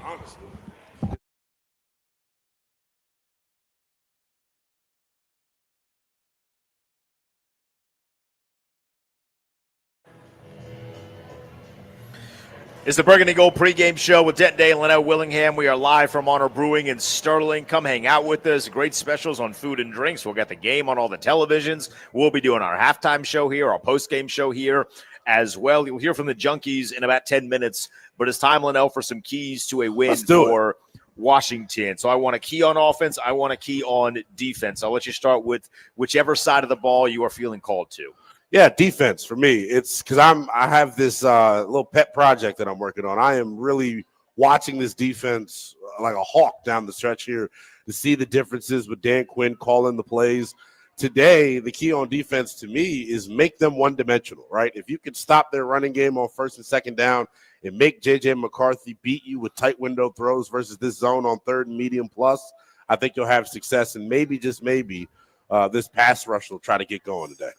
honestly. It's the Burgundy Gold pregame show with Denton Day and Lynnell Willingham. We are live from Honor Brewing in Sterling. Come hang out with us. Great specials on food and drinks. We'll get the game on all the televisions. We'll be doing our halftime show here, our postgame show here as well. You'll hear from the Junkies in about 10 minutes. But it's time, Lynnell, for some keys to a win for Washington. So I want a key on offense. I want a key on defense. I'll let you start with whichever side of the ball you are feeling called to. Yeah, defense for me. It's because I have this little pet project that I'm working on. I am really watching this defense like a hawk down the stretch here to see the differences with Dan Quinn calling the plays. Today, the key on defense to me is make them one-dimensional, right? If you can stop their running game on first and second down and make J.J. McCarthy beat you with tight window throws versus this zone on third and medium plus, I think you'll have success. And maybe, just maybe, this pass rush will try to get going today.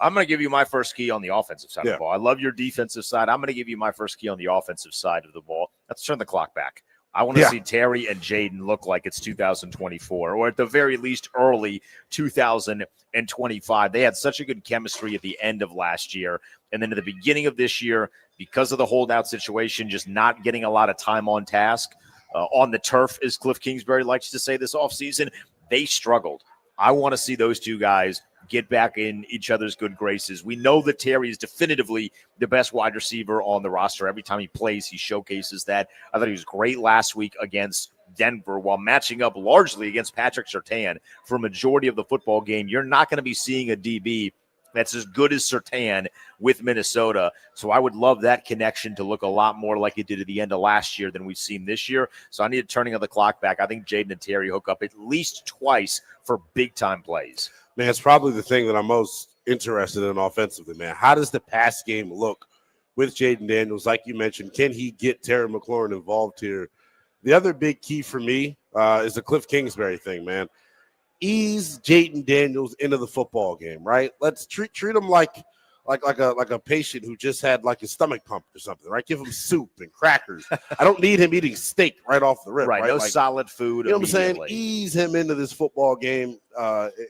I'm going to give you my first key on the offensive side of the ball. I love your defensive side. I'm going to give you my first key on the offensive side of the ball. Let's turn the clock back. I want to see Terry and Jaden look like it's 2024, or at the very least early 2025. They had such a good chemistry at the end of last year. And then at the beginning of this year, because of the holdout situation, just not getting a lot of time on task, on the turf, as Cliff Kingsbury likes to say this offseason, they struggled. I want to see those two guys get back in each other's good graces. We know that Terry is definitively the best wide receiver on the roster. Every time he plays, he showcases that. I thought he was great last week against Denver while matching up largely against Patrick Surtain for a majority of the football game. You're not going to be seeing a DB that's as good as Surtain with Minnesota. So I would love that connection to look a lot more like it did at the end of last year than we've seen this year. So I need turning of the clock back. I think Jaden and Terry hook up at least twice for big-time plays. Man, it's probably the thing that I'm most interested in offensively, man. How does the pass game look with Jaden Daniels? Like you mentioned, can he get Terry McLaurin involved here? The other big key for me is the Cliff Kingsbury thing, man. Ease Jaden Daniels into the football game, right? Let's treat him like a patient who just had like his stomach pumped or something, right? Give him soup and crackers. I don't need him eating steak right off the rip, right? No solid food. You know what I'm saying? Ease him into this football game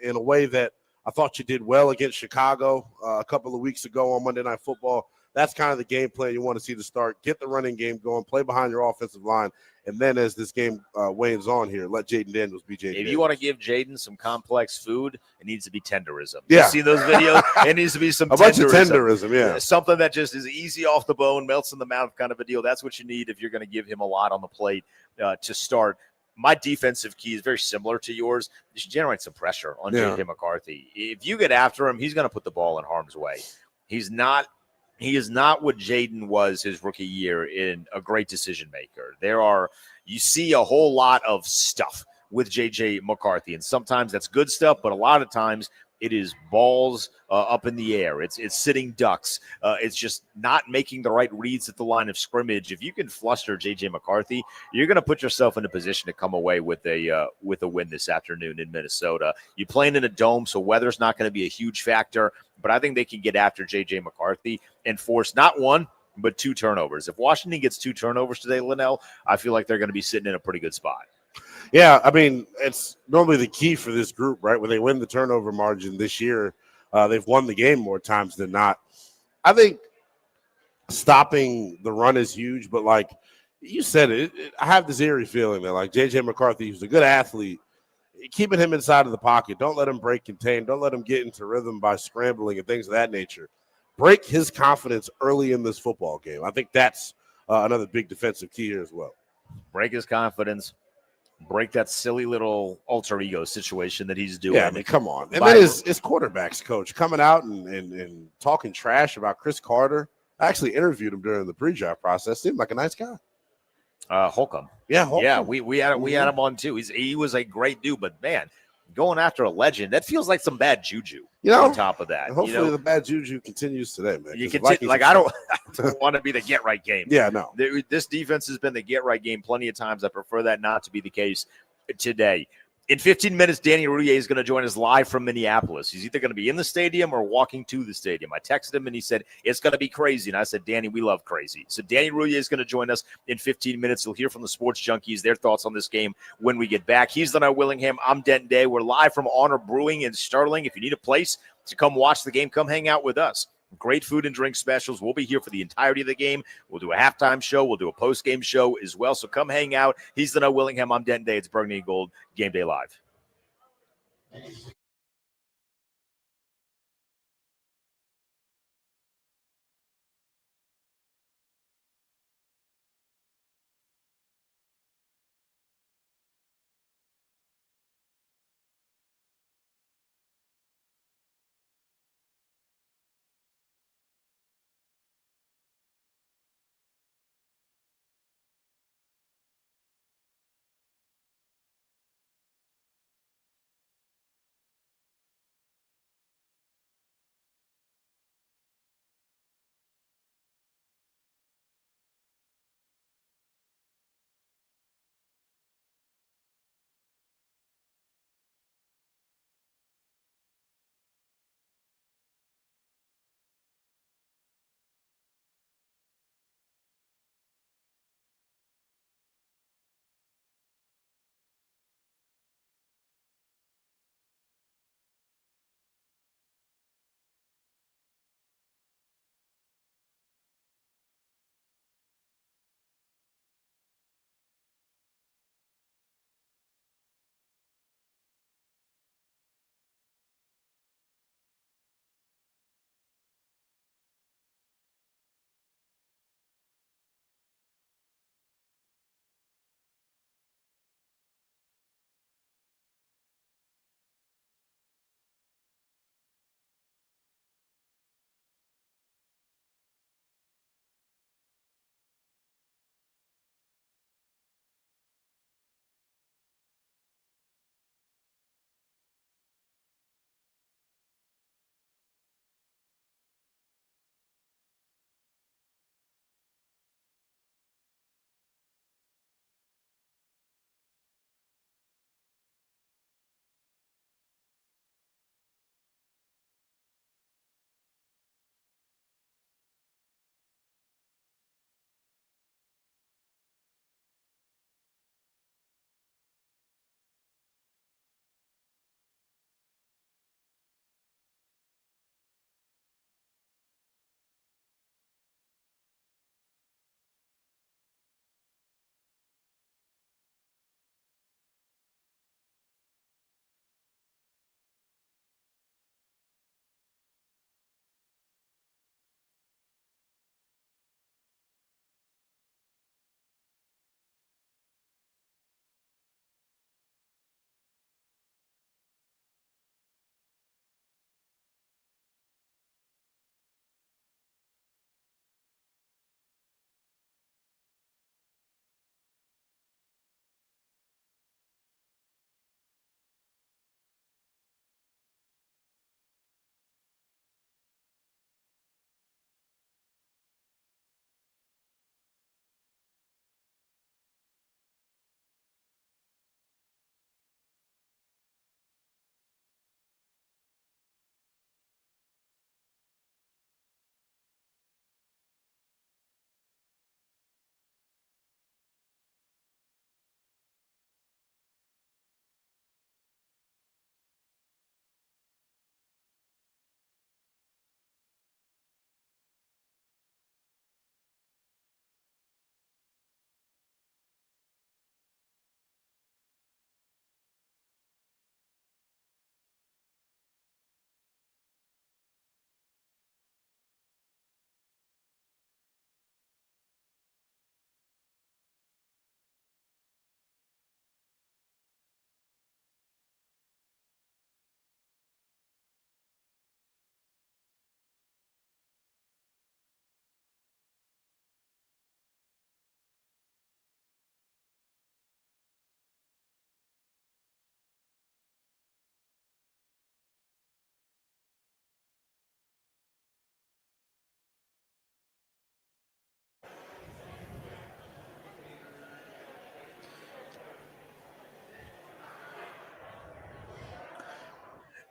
in a way that I thought you did well against Chicago a couple of weeks ago on Monday Night Football. That's kind of the game plan you want to see to start. Get the running game going, play behind your offensive line, and then as this game wanes on here, let Jaden Daniels be Jaden Daniels. If you want to give Jaden some complex food, it needs to be tenderism. Yeah. You see those videos? It needs to be some bunch of tenderism, yeah. Something that just is easy off the bone, melts in the mouth kind of a deal. That's what you need if you're going to give him a lot on the plate to start. My defensive key is very similar to yours. You should generate some pressure on J.J. McCarthy. If you get after him, he's going to put the ball in harm's way. He is not what Jaden was his rookie year in a great decision maker. You see a whole lot of stuff with J.J. McCarthy, and sometimes that's good stuff, but a lot of times it is balls up in the air. It's sitting ducks. It's just not making the right reads at the line of scrimmage. If you can fluster J.J. McCarthy, you're going to put yourself in a position to come away with a win this afternoon in Minnesota. You're playing in a dome, so weather's not going to be a huge factor, but I think they can get after J.J. McCarthy and force not one, but 2 turnovers. If Washington gets 2 turnovers today, Lynnell, I feel like they're going to be sitting in a pretty good spot. Yeah, I mean, it's normally the key for this group, right? When they win the turnover margin this year, they've won the game more times than not. I think stopping the run is huge, but like you said, I have this eerie feeling that like J.J. McCarthy, who's a good athlete, keeping him inside of the pocket, don't let him break contain, don't let him get into rhythm by scrambling and things of that nature. Break his confidence early in this football game. I think that's another big defensive key here as well. Break his confidence. Break that silly little alter ego situation that he's doing. Yeah, I mean, come on. And then his quarterback's coach coming out and talking trash about Chris Carter. I actually interviewed him during the pre-draft process. Seemed like a nice guy. Holcomb. Yeah, Holcomb. Yeah, we had him on too. He was a great dude, but man, going after a legend, that feels like some bad juju. On top of that, hopefully the bad juju continues today, man. You continue, I don't want to be the get right game. Yeah, no. This defense has been the get right game plenty of times. I prefer that not to be the case today. In 15 minutes, Danny Rouillet is going to join us live from Minneapolis. He's either going to be in the stadium or walking to the stadium. I texted him and he said, it's going to be crazy. And I said, Danny, we love crazy. So Danny Rouillet is going to join us in 15 minutes. You'll hear from the Sports Junkies, their thoughts on this game when we get back. He's Lynnell Willingham. I'm Denton Day. We're live from Honor Brewing in Sterling. If you need a place to come watch the game, come hang out with us. Great food and drink specials. We'll be here for the entirety of the game. We'll do a halftime show. We'll do a post-game show as well. So come hang out. He's Lynnell Willingham. I'm Denton Day. It's Burgundy and Gold. Game Day Live.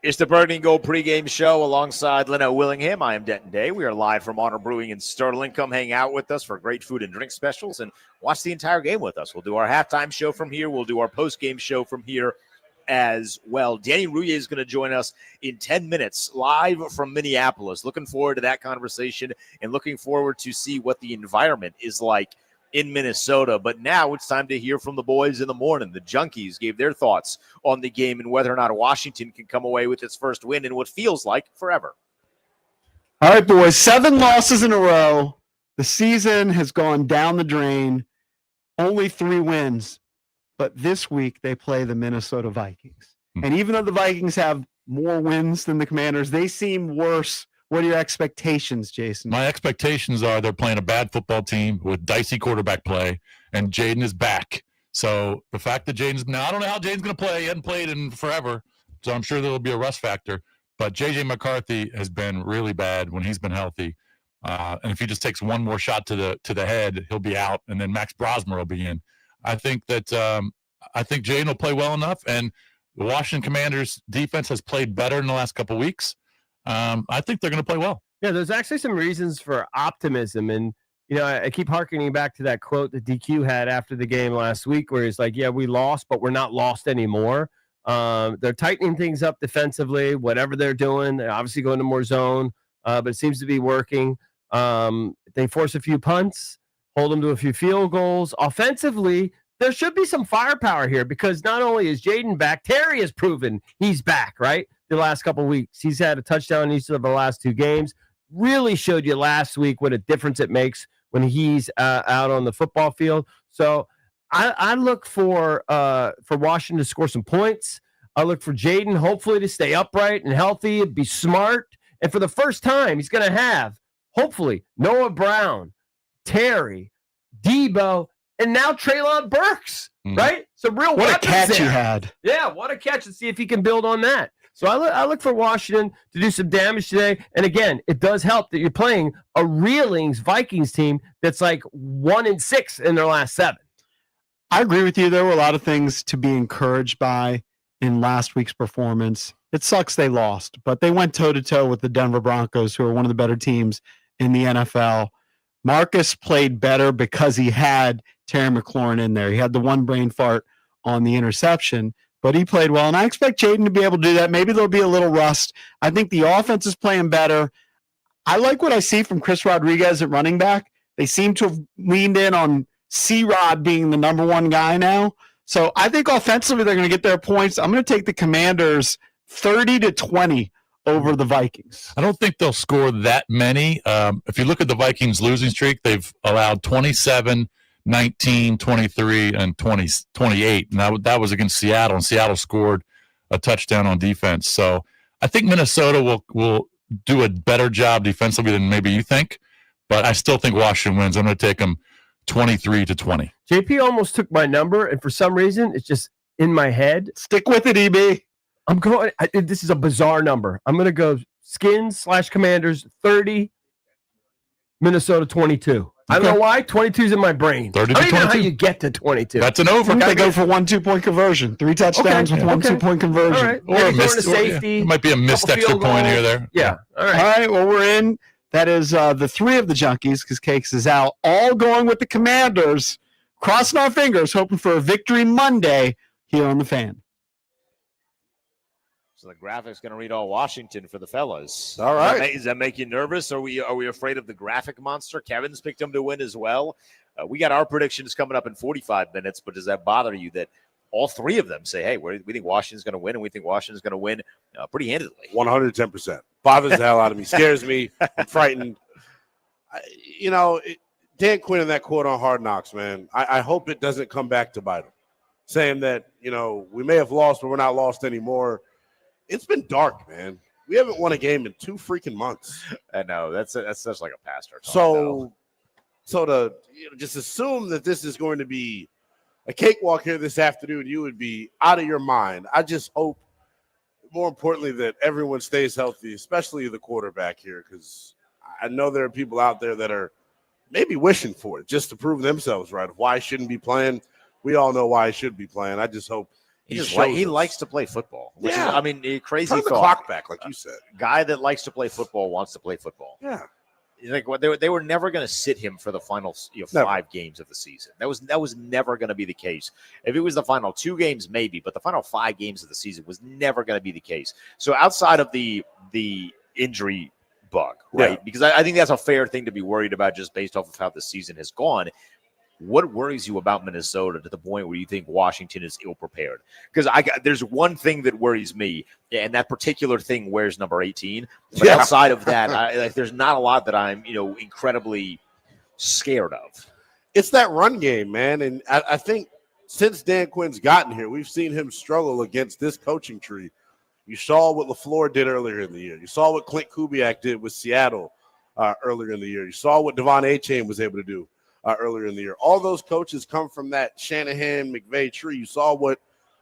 It's the Burgundy and Gold pregame show alongside Lynnell, Willingham. I am Denton Day. We are live from Honor Brewing in Sterling. Come hang out with us for great food and drink specials and watch the entire game with us. We'll do our halftime show from here. We'll do our postgame show from here as well. Danny Rouillet is going to join us in 10 minutes live from Minneapolis. Looking forward to that conversation and looking forward to see what the environment is like in Minnesota. But now it's time to hear from the boys in the morning. The Junkies gave their thoughts on the game and whether or not Washington can come away with its first win in what feels like forever. All right, boys, 7 losses in a row. The season has gone down the drain. Only 3 wins. But this week they play the Minnesota Vikings. And even though the Vikings have more wins than the Commanders, they seem worse. What are your expectations, Jason? My expectations are they're playing a bad football team with dicey quarterback play, and Jaden is back. So the fact that Jaden's now, I don't know how Jaden's going to play. He hasn't played in forever, so I'm sure there will be a rust factor. But J.J. McCarthy has been really bad when he's been healthy. And if he just takes one more shot to the head, he'll be out, and then Max Brosmer will be in. I think Jaden will play well enough, and the Washington Commanders defense has played better in the last couple of weeks. I think they're going to play well. Yeah, there's actually some reasons for optimism. And, I keep hearkening back to that quote that DQ had after the game last week where he's like, yeah, we lost, but we're not lost anymore. They're tightening things up defensively, whatever they're doing. They're obviously going to more zone, but it seems to be working. They force a few punts, hold them to a few field goals. Offensively, there should be some firepower here because not only is Jaden back, Terry has proven he's back, right? The last couple of weeks. He's had a touchdown in each of the last 2 games. Really showed you last week what a difference it makes when he's out on the football field. So I look for Washington to score some points. I look for Jaden hopefully to stay upright and healthy and be smart. And for the first time, he's going to have, hopefully, Noah Brown, Terry, Debo, and now Treylon Burks, right? So real what a weapons catch there. he had. Yeah, what a catch, and see if he can build on that. So I look for Washington to do some damage today. And again, it does help that you're playing a reeling Vikings team that's like 1-6 in their last 7. I agree with you. There were a lot of things to be encouraged by in last week's performance. It sucks they lost, but they went toe-to-toe with the Denver Broncos, who are one of the better teams in the NFL. Marcus played better because he had Terry McLaurin in there. He had the one brain fart on the interception, but he played well, and I expect Jaden to be able to do that. Maybe there'll be a little rust. I think the offense is playing better. I like what I see from Chris Rodriguez at running back. They seem to have leaned in on C-Rod being the number 1 guy now. So I think offensively they're going to get their points. I'm going to take the Commanders 30-20 over the Vikings. I don't think they'll score that many. If you look at the Vikings' losing streak, they've allowed 27, 19, 23, and 28. And that was against Seattle, and Seattle scored a touchdown on defense. So I think Minnesota will do a better job defensively than maybe you think, but I still think Washington wins. I'm going to take them 23-20. JP almost took my number, and for some reason, it's just in my head. Stick with it, EB. I'm going. This is a bizarre number. I'm going to go Skins/Commanders 30, Minnesota 22. I don't know why. 22's in my brain. 30 to I don't even know how 22. you get to 22. That's an over. They go for 1 2-point conversion. 3 touchdowns with 1 2-point conversion. All right. Or a Maybe missed, going to safety. it might be a missed couple extra field point goals. here or there. Yeah. All right. All right, well, we're in. That is the 3 of the Junkies, because Cakes is out, all going with the Commanders, crossing our fingers, hoping for a victory Monday here on The Fan. So the graphic's going to read all Washington for the fellas. All right. Does that make you nervous? Are we afraid of the graphic monster? Kevin's picked him to win as well. We got our predictions coming up in 45 minutes, but does that bother you that all 3 of them say, hey, we think Washington's going to win, and we think Washington's going to win pretty handedly? 110%. Bothers the hell out of me. Scares me. I'm frightened. Dan Quinn in that quote on Hard Knocks, man, I hope it doesn't come back to bite him. Saying that, we may have lost, but we're not lost anymore. It's been dark, man. We haven't won a game in 2 freaking months. I know. That's such like a pastor talk, So to just assume that this is going to be a cakewalk here this afternoon, you would be out of your mind. I just hope, more importantly, that everyone stays healthy, especially the quarterback here, because I know there are people out there that are maybe wishing for it just to prove themselves right. Why I shouldn't be playing. We all know why I should be playing. I just hope He likes to play football. Which is, I mean, a crazy Turn the thought. clock back, like you said. Guy that likes to play football wants to play football. Yeah. Like they were never going to sit him for the final 5 games of the season. That was never going to be the case. If it was the final 2 games, maybe, but the final 5 games of the season was never going to be the case. So outside of the injury bug, right? Yeah. Because I think that's a fair thing to be worried about just based off of how the season has gone. What worries you about Minnesota to the point where you think Washington is ill-prepared? Because there's one thing that worries me, and that particular thing wears number 18. But outside of that, there's not a lot that I'm, incredibly scared of. It's that run game, man. And I think since Dan Quinn's gotten here, we've seen him struggle against this coaching tree. You saw what LaFleur did earlier in the year. You saw what Clint Kubiak did with Seattle earlier in the year. You saw what Devon Achane was able to do earlier in the year. All those coaches come from that Shanahan McVay tree. You saw what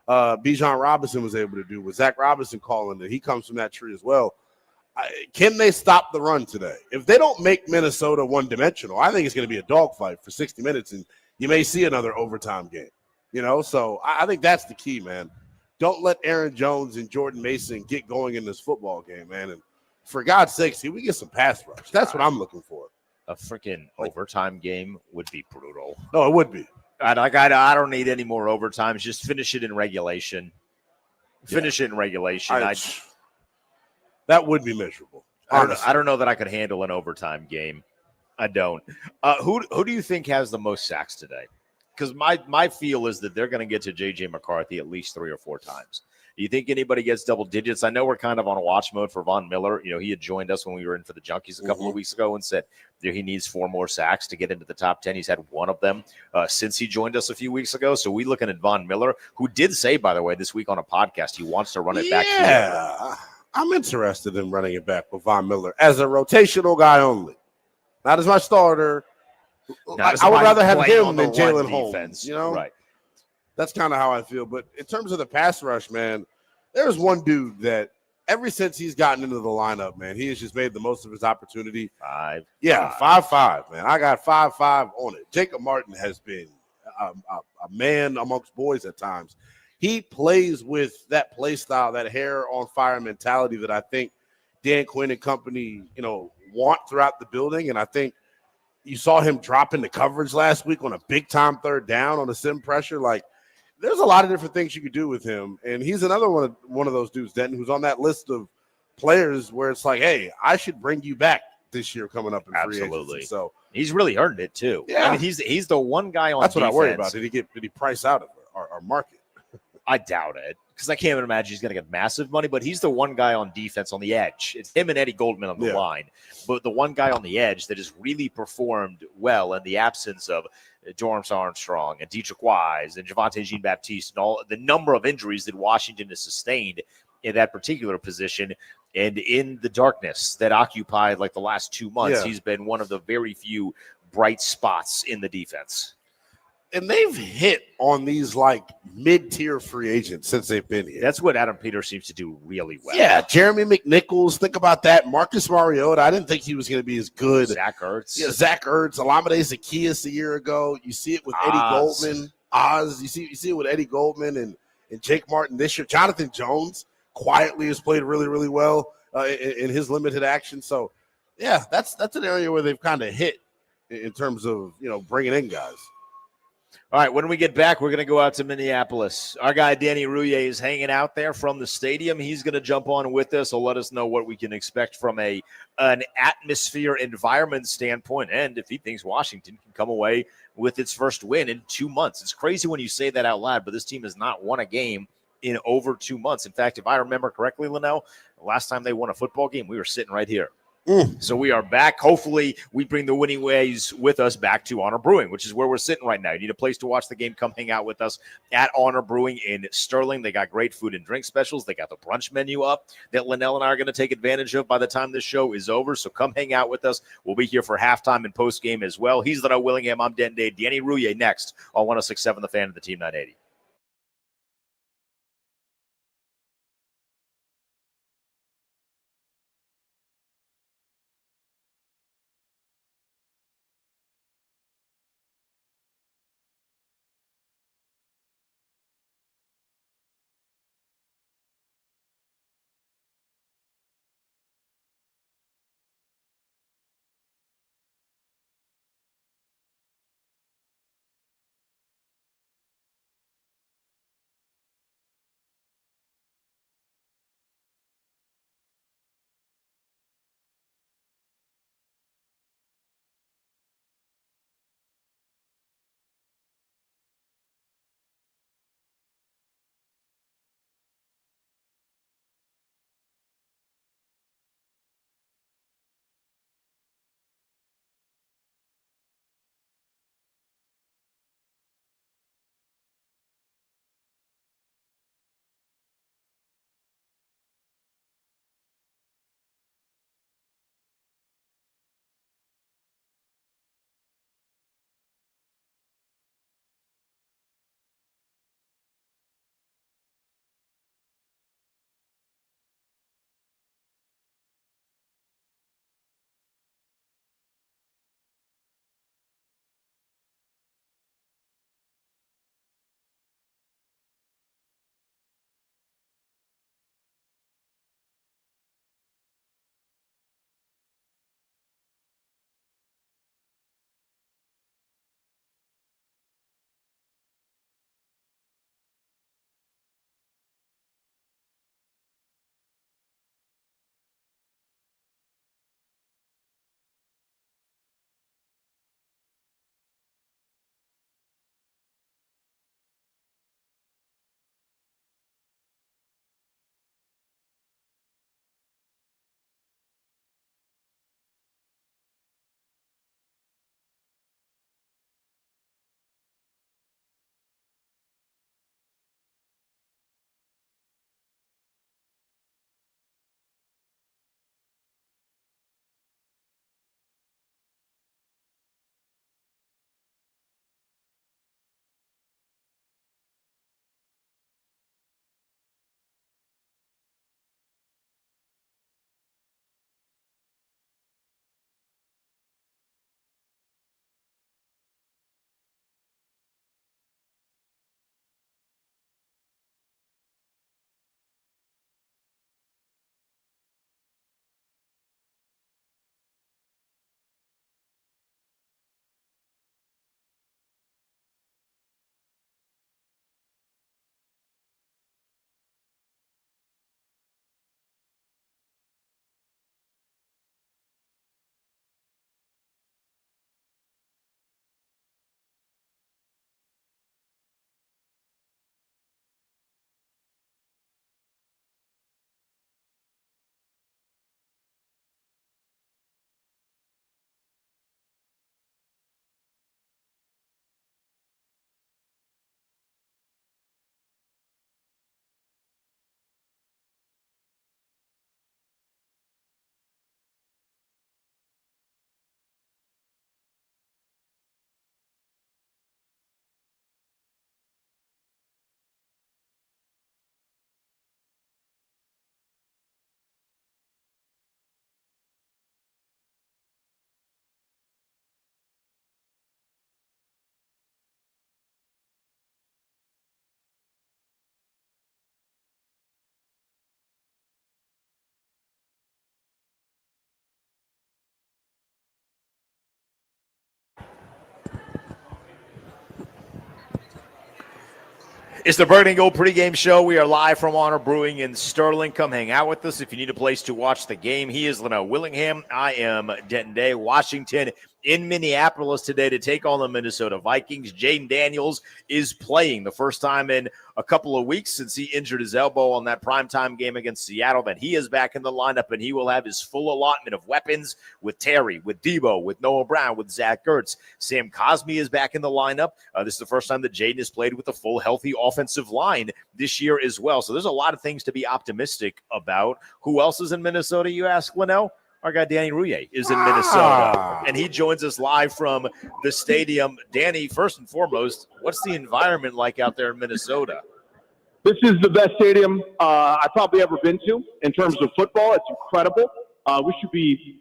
Bijan Robinson was able to do with Zach Robinson calling it. He comes from that tree as well. Can they stop the run today? If they don't make Minnesota one-dimensional, I think it's going to be a dogfight for 60 minutes, and you may see another overtime game. So I think that's the key, man. Don't let Aaron Jones and Jordan Mason get going in this football game, man. And for God's sake, see, we get some pass rush. That's what I'm looking for. A freaking overtime game would be brutal. No, it would be. I don't need any more overtimes. Just finish it in regulation. Finish it in regulation. That would be miserable. I don't know that I could handle an overtime game. I don't. Who do you think has the most sacks today? Because my feel is that they're going to get to J.J. McCarthy at least 3 or 4 times. Do you think anybody gets double digits? I know we're kind of on a watch mode for Von Miller. He had joined us when we were in for the Junkies a couple of weeks ago and said he needs 4 more sacks to get into the top 10. He's had 1 of them since he joined us a few weeks ago. So we looking at Von Miller, who did say, by the way, this week on a podcast, he wants to run it back. Yeah, I'm interested in running it back with Von Miller as a rotational guy only, not as my starter. I would rather have him than Jalen Holmes. Right. That's kind of how I feel. But in terms of the pass rush, man, there's one dude that ever since he's gotten into the lineup, man, he has just made the most of his opportunity. 5'5", man. I got 5'5" on it. Jacob Martin has been a man amongst boys at times. He plays with that play style, that hair on fire mentality that I think Dan Quinn and company, want throughout the building. And I think you saw him drop into coverage last week on a big-time 3rd down on a sim pressure. Like, there's a lot of different things you could do with him. And he's another one of those dudes, Denton, who's on that list of players where it's like, hey, I should bring you back this year coming up in free agency. So he's really earned it too. Yeah. I mean, he's the one guy on that's defense. What I worry about. Did he price out of our market? I doubt it, because I can't imagine he's going to get massive money, but he's the one guy on defense on the edge. It's him and Eddie Goldman on the line, but the one guy on the edge that has really performed well in the absence of Dorrance Armstrong and Dietrich Wise and Javonte Jean-Baptiste and all the number of injuries that Washington has sustained in that particular position. And in the darkness that occupied like the last 2 months, he's been one of the very few bright spots in the defense. And they've hit on these like mid-tier free agents since they've been here. That's what Adam Peters seems to do really well. Yeah, Jeremy McNichols, think about that. Marcus Mariota, I didn't think he was going to be as good. Zach Ertz. Yeah, Zach Ertz, Alameda Zaccheaus a year ago. You see it with Eddie Goldman. You see it with Eddie Goldman and Jake Martin this year. Jonathan Jones quietly has played really, really well in his limited action. So, yeah, that's an area where they've kind of hit in terms of, bringing in guys. All right, when we get back, we're going to go out to Minneapolis. Our guy, Danny Rouillet, is hanging out there from the stadium. He's going to jump on with us. He'll let us know what we can expect from an atmosphere environment standpoint, and if he thinks Washington can come away with its first win in 2 months. It's crazy when you say that out loud, but this team has not won a game in over 2 months. In fact, if I remember correctly, Lynnell, the last time they won a football game, we were sitting right here. So we are back. Hopefully, we bring the winning ways with us back to Honor Brewing, which is where we're sitting right now. You need a place to watch the game. Come hang out with us at Honor Brewing in Sterling. They got great food and drink specials. They got the brunch menu up that Lynnell and I are going to take advantage of by the time this show is over. So come hang out with us. We'll be here for halftime and postgame as well. He's Lynnell Willingham. I'm Denton. Danny Rouillet next on 106.7 The Fan of the Team 980. It's the Burgundy Gold pregame show. We are live from Honor Brewing in Sterling. Come hang out with us if you need a place to watch the game. He is Lynnell Willingham. I am Denton Day. Washington in Minneapolis today to take on the Minnesota Vikings. Jaden Daniels is playing the first time in a couple of weeks since he injured his elbow on that primetime game against Seattle. Then he is back in the lineup, and he will have his full allotment of weapons with Terry, with Debo, with Noah Brown, with Zach Ertz. Sam Cosmi is back in the lineup. This is the first time that Jaden has played with a full, healthy offensive line this year as well. So there's a lot of things to be optimistic about. Who else is in Minnesota, you ask, Lynnell? Our guy Danny Rouillet is in Minnesota, and he joins us live from the stadium. Danny, first and foremost, what's the environment like out there in Minnesota? This is the best stadium I've probably ever been to in terms of football. It's incredible. We should be,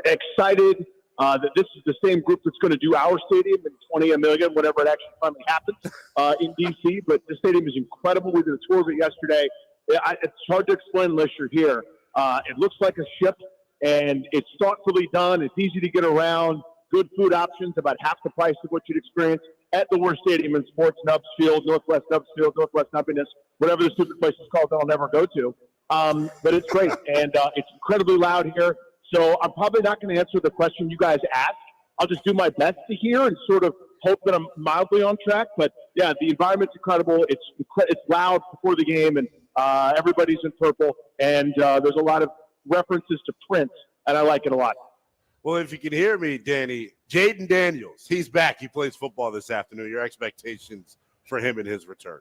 excited that this is the same group that's going to do our stadium in 20 million, whenever it actually finally happens in D.C. But the stadium is incredible. We did a tour of it yesterday. It's hard to explain unless you're here. It looks like a ship. And it's thoughtfully done. It's easy to get around. Good food options, about half the price of what you'd experience at the worst stadium in sports, Nubbs Field, Northwest Nubbs Field, Northwest Nubbiness, whatever the stupid place is called that I'll never go to. But it's great, and it's incredibly loud here. So I'm probably not going to answer the question you guys asked. I'll just do my best to hear and sort of hope that I'm mildly on track. But, yeah, the environment's incredible. It's loud before the game, and everybody's in purple. And there's a lot of references to Prince, and I like it a lot. Well, if you can hear me, Danny, Jaden Daniels, he's back. He plays football this afternoon. Your expectations for him and his return?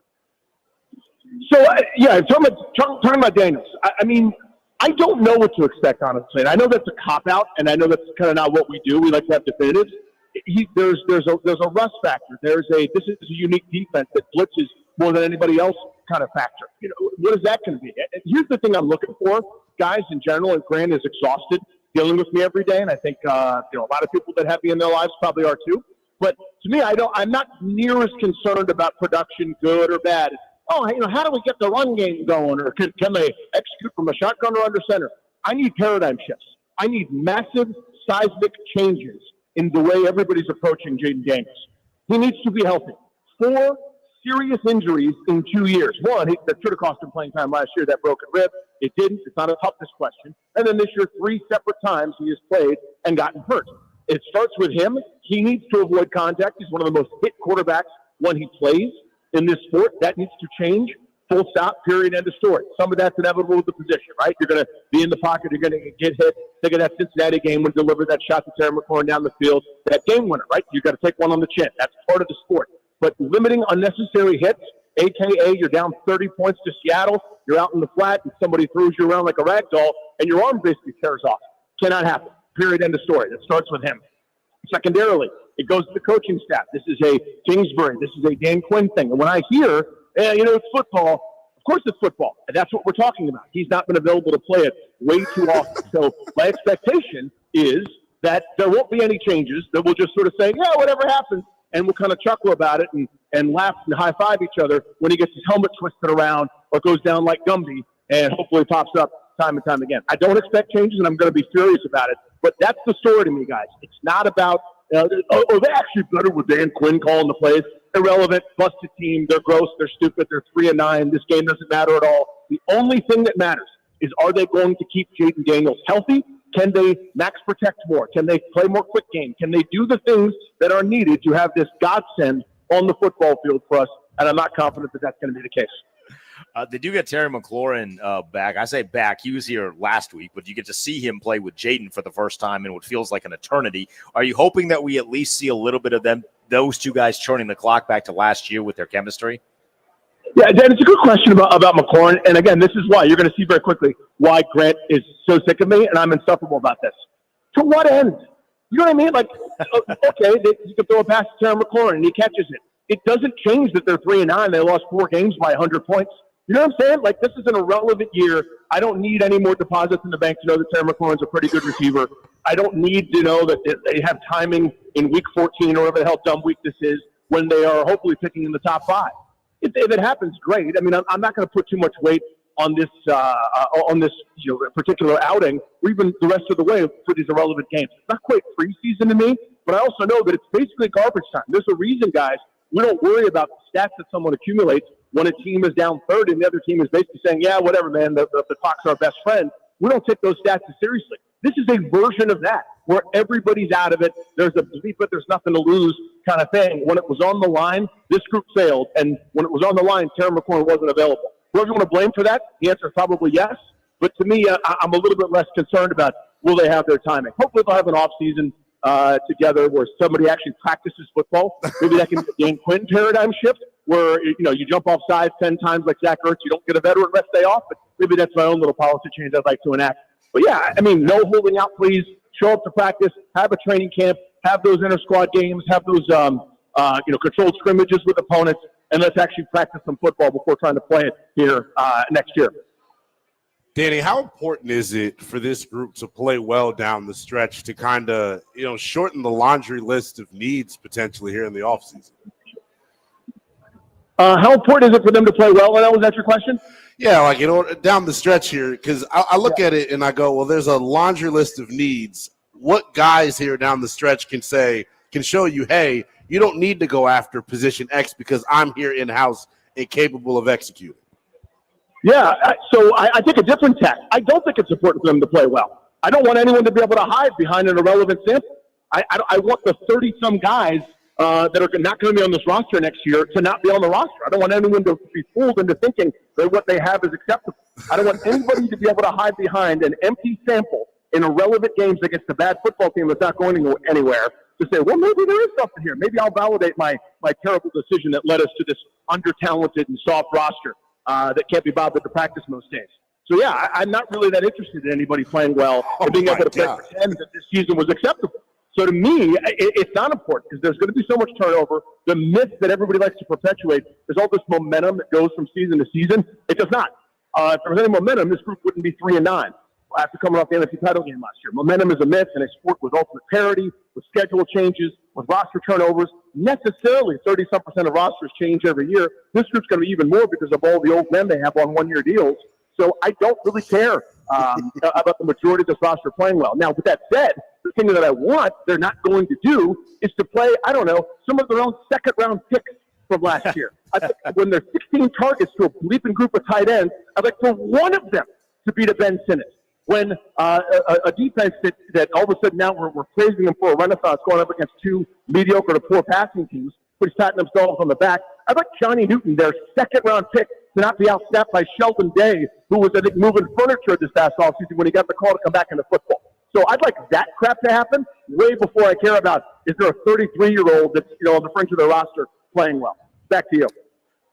So, talking about Daniels, I mean, I don't know what to expect, honestly. And I know that's a cop-out, and I know that's kind of not what we do. We like to have definitives. There's a rust factor. This is a unique defense that blitzes more than anybody else kind of factor. What is that going to be? Here's the thing I'm looking for, guys in general, and Grant is exhausted dealing with me every day, and I think a lot of people that have me in their lives probably are too. But to me, I'm not near as concerned about production, good or bad. How do we get the run game going, or can they execute from a shotgun or under center? I need paradigm shifts. I need massive seismic changes in the way everybody's approaching Jaden Daniels. He needs to be healthy. 4 serious injuries in 2 years. One, that should have cost him playing time last year, that broken rib. It didn't. It's not a toughness question. And then this year, 3 separate times he has played and gotten hurt. It starts with him. He needs to avoid contact. He's one of the most hit quarterbacks when he plays in this sport. That needs to change. Full stop, period, end of story. Some of that's inevitable with the position, right? You're going to be in the pocket. You're going to get hit. Think of that Cincinnati game when delivered that shot to Terry McLaurin down the field. That game winner, right? You've got to take one on the chin. That's part of the sport. But limiting unnecessary hits, a.k.a. you're down 30 points to Seattle, you're out in the flat, and somebody throws you around like a rag doll, and your arm basically tears off. Cannot happen. Period, end of story. That starts with him. Secondarily, it goes to the coaching staff. This is a Kingsbury. This is a Dan Quinn thing. And when I hear, it's football, of course it's football. And that's what we're talking about. He's not been available to play it way too often. So my expectation is that there won't be any changes, that we'll just sort of say, yeah, whatever happens. And we'll kind of chuckle about it and laugh and high-five each other when he gets his helmet twisted around or goes down like Gumby and hopefully pops up time and time again. I don't expect changes, and I'm going to be furious about it. But that's the story to me, guys. It's not about, they're actually better with Dan Quinn calling the plays. Irrelevant, busted team. They're gross. They're stupid. They're 3-9. This game doesn't matter at all. The only thing that matters is, are they going to keep Jaden Daniels healthy? Can they max protect more? Can they play more quick game? Can they do the things that are needed to have this godsend on the football field for us? And I'm not confident that that's going to be the case. They do get Terry McLaurin back. I say back. He was here last week, but you get to see him play with Jaden for the first time in what feels like an eternity. Are you hoping that we at least see a little bit of those two guys turning the clock back to last year with their chemistry? Yeah, Dan, it's a good question about McLaurin. And again, this is why you're going to see very quickly why Grant is so sick of me and I'm insufferable about this. To what end? You know what I mean? Like, okay, you can throw a pass to Terry McLaurin and he catches it. It doesn't change that they're 3-9. They lost 4 games by 100 points. You know what I'm saying? Like, this is an irrelevant year. I don't need any more deposits in the bank to know that Terry McLaurin's a pretty good receiver. I don't need to know that they have timing in week 14 or whatever the hell dumb week this is when they are hopefully picking in the top 5. If it happens, great. I mean, I'm not going to put too much weight on this particular outing, or even the rest of the way for these irrelevant games. It's not quite preseason to me, but I also know that it's basically garbage time. There's a reason, guys, we don't worry about the stats that someone accumulates. when a team is down 30 and the other team is basically saying, yeah, whatever, man, the clock's our best friend. We don't take those stats as seriously. This is a version of that where everybody's out of it. There's a belief that there's nothing to lose kind of thing. When it was on the line, this group failed. And when it was on the line, Terry McLaurin wasn't available. Whoever you want to blame for that, the answer is probably yes. But to me, I'm a little bit less concerned about will they have their timing. Hopefully they'll have an off-season together where somebody actually practices football. Maybe that can be a Dan Quinn paradigm shift where, you jump off sides 10 times like Zach Ertz. You don't get a veteran rest day off, but maybe that's my own little policy change I'd like to enact. But, yeah, I mean, no holding out, please. Show up to practice, have a training camp, have those inter-squad games, have those, controlled scrimmages with opponents, and let's actually practice some football before trying to play it here next year. Danny, how important is it for this group to play well down the stretch to kind of, shorten the laundry list of needs potentially here in the offseason? How important is it for them to play well? Was that your question? Yeah, down the stretch here, because I look at it and I go, well, there's a laundry list of needs. What guys here down the stretch can show you, hey, you don't need to go after position X because I'm here in-house and capable of executing? Yeah, so I take a different tack. I don't think it's important for them to play well. I don't want anyone to be able to hide behind an irrelevant sample. I want the 30-some guys that are not going to be on this roster next year to not be on the roster. I don't want anyone to be fooled into thinking that what they have is acceptable. I don't want anybody to be able to hide behind an empty sample in irrelevant games against a bad football team that's not going anywhere to say, well, maybe there is something here. Maybe I'll validate my terrible decision that led us to this under-talented and soft roster that can't be bothered to practice most days. So, yeah, I'm not really that interested in anybody playing well or being able to pretend that this season was acceptable. So, to me, it's not important because there's going to be so much turnover. The myth that everybody likes to perpetuate, there's all this momentum that goes from season to season. It does not. If there was any momentum, this group wouldn't be 3-9 after coming off the NFC title game last year. Momentum is a myth in a sport with ultimate parity, with schedule changes, with roster turnovers. Necessarily 30-some% of rosters change every year. This group's going to be even more because of all the old men they have on one-year deals. So I don't really care about the majority of this roster playing well. Now, with that said, the thing that I want they're not going to do is to play, some of their own second-round picks from last year. I think when there's 16 targets to a bleeping group of tight ends, I'd like for one of them to beat a Ben Simmons. When a defense that all of a sudden now we're praising them for a renaissance going up against two mediocre to poor passing teams, but he's patting themselves on the back. I'd like Johnny Newton, their second-round pick, to not be outstepped by Sheldon Day, who was, I think, moving furniture this past offseason when he got the call to come back into football. So I'd like that crap to happen way before I care about is there a 33-year-old that's on the fringe of their roster playing well. Back to you.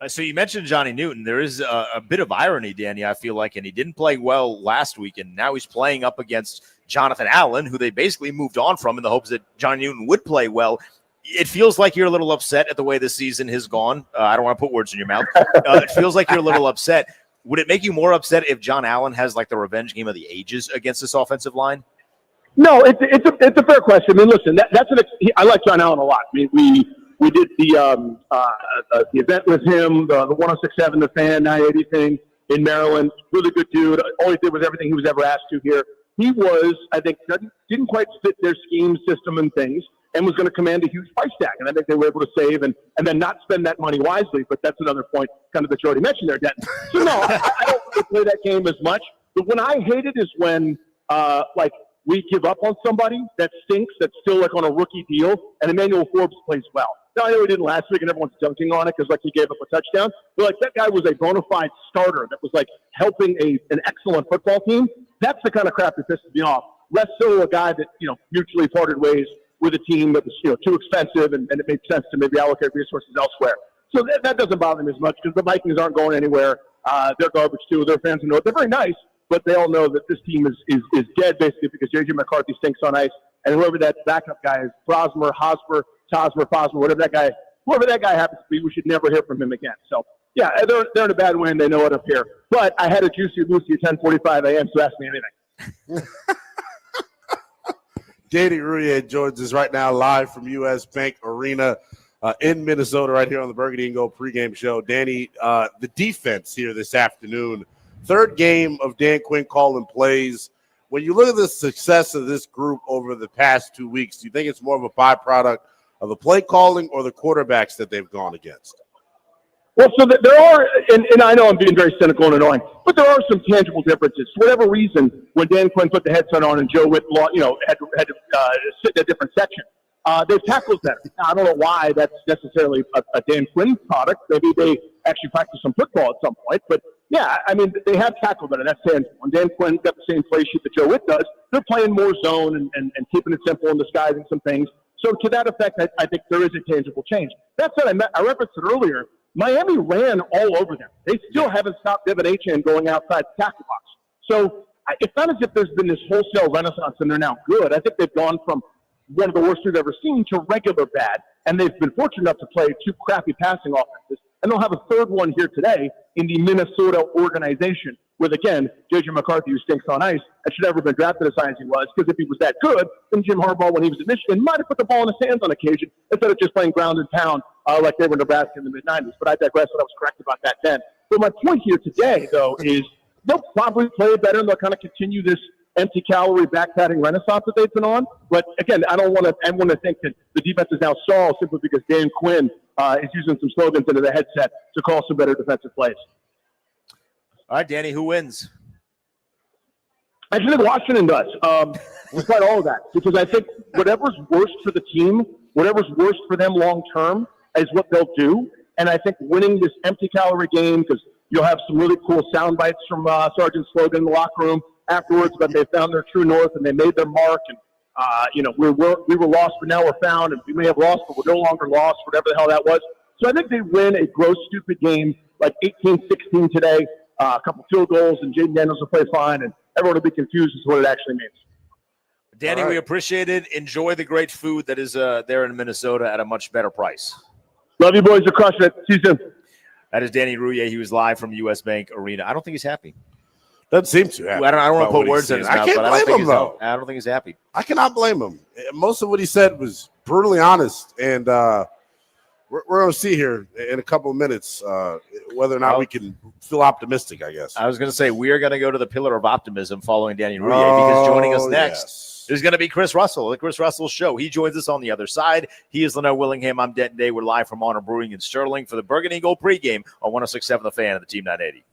So you mentioned Johnny Newton. There is a bit of irony, Danny, I feel like, and he didn't play well last week, and now he's playing up against Jonathan Allen, who they basically moved on from in the hopes that Johnny Newton would play well. It feels like you're a little upset at the way the season has gone. I don't want to put words in your mouth. It feels like you're a little upset. Would it make you more upset if John Allen has like the revenge game of the ages against this offensive line? No, it's a fair question. I mean, listen, I like John Allen a lot. I mean, we did the event with him, the 106.7, the Fan 980 thing in Maryland. Really good dude. All he did was everything he was ever asked to here. He was, I think, didn't quite fit their scheme, system, and things, and was going to command a huge price tag. And I think they were able to save and then not spend that money wisely. But that's another point kind of that you already mentioned there, Denton. So, no, I don't really play that game as much. But when I hate it is when, we give up on somebody that stinks, that's still like on a rookie deal, and Emmanuel Forbes plays well. Now, I know he didn't last week, and everyone's dunking on it because he gave up a touchdown. But that guy was a bona fide starter that was helping an excellent football team. That's the kind of crap that pisses me off. Less so a guy that mutually parted ways with a team that was too expensive, and it made sense to maybe allocate resources elsewhere. So that doesn't bother me as much because the Vikings aren't going anywhere. They're garbage too. Their fans know it. They're very nice. But they all know that this team is dead basically because J.J. McCarthy stinks on ice, and whoever that backup guy is, Brosmer, Hosmer, Tosmer, Fosmer, whoever that guy happens to be, we should never hear from him again. So yeah, they're in a bad way and they know it up here. But I had a juicy Lucy at 10:45 a.m. So ask me anything. Danny Rouillet joins us right now live from U.S. Bank Arena in Minnesota, right here on the Burgundy and Gold pregame show. Danny, the defense here this afternoon. Third game of Dan Quinn calling plays. When you look at the success of this group over the past 2 weeks, do you think it's more of a byproduct of the play calling or the quarterbacks that they've gone against? Well, so there are, and I know I'm being very cynical and annoying, but there are some tangible differences. For whatever reason, when Dan Quinn put the headset on and Joe Witt, had to sit in a different section, they've tackled better. Now, I don't know why that's necessarily a Dan Quinn product. Maybe they actually practice some football at some point, but yeah, I mean, they have tackled better. That's tangible. When Dan Quinn's got the same play sheet that Joe Witt does, they're playing more zone and keeping it simple and disguising some things. So to that effect, I think there is a tangible change. That said, I referenced it earlier. Miami ran all over them. They still haven't stopped Devin Achane going outside the tackle box. So it's not as if there's been this wholesale renaissance and they're now good. I think they've gone from one of the worst we've ever seen to regular bad, and they've been fortunate enough to play two crappy passing offenses, and they'll have a third one here today in the Minnesota organization with, again, J.J. McCarthy, who stinks on ice, and should never have been drafted as high as he was, because if he was that good, then Jim Harbaugh, when he was at Michigan, might have put the ball in his hands on occasion instead of just playing ground and pound like they were in Nebraska in the mid-'90s. But I digress, and I was correct about that then. So my point here today, though, is they'll probably play better, and they'll kind of continue this empty-calorie back-padding renaissance that they've been on. But, again, I don't want to think that the defense is now stalled simply because Dan Quinn is using some slogans into the headset to call some better defensive plays. All right, Danny, who wins? I think Washington does. Despite all of that, because I think whatever's worst for the team, whatever's worst for them long term, is what they'll do. And I think winning this empty-calorie game, because you'll have some really cool sound bites from Sergeant Slogan in the locker room afterwards, but they found their true north and they made their mark. And we were lost, but now we're found, and we may have lost, but we're no longer lost. Whatever the hell that was. So I think they win a gross, stupid game like 18-16 today. A couple field goals, and Jaden Daniels will play fine, and everyone will be confused as to what it actually means. Danny, we appreciate it. Enjoy the great food that is there in Minnesota at a much better price. Love you, boys. You're crushing it. See you soon. That is Danny Rouillet. He was live from U.S. Bank Arena. I don't think he's happy. Doesn't seem to. I don't want to put words in his mouth, but I don't think he's happy. I cannot blame him. Most of what he said was brutally honest, and we're going to see here in a couple of minutes whether or not we can feel optimistic, I guess. I was going to say, we are going to go to the pillar of optimism following Danny Rouillet, because joining us next is going to be Chris Russell, the Chris Russell Show. He joins us on the other side. He is Lynnell Willingham. I'm Denton Day. We're live from Honor Brewing in Sterling for the Burgundy Gold pregame on 106.7 The Fan of the Team 980.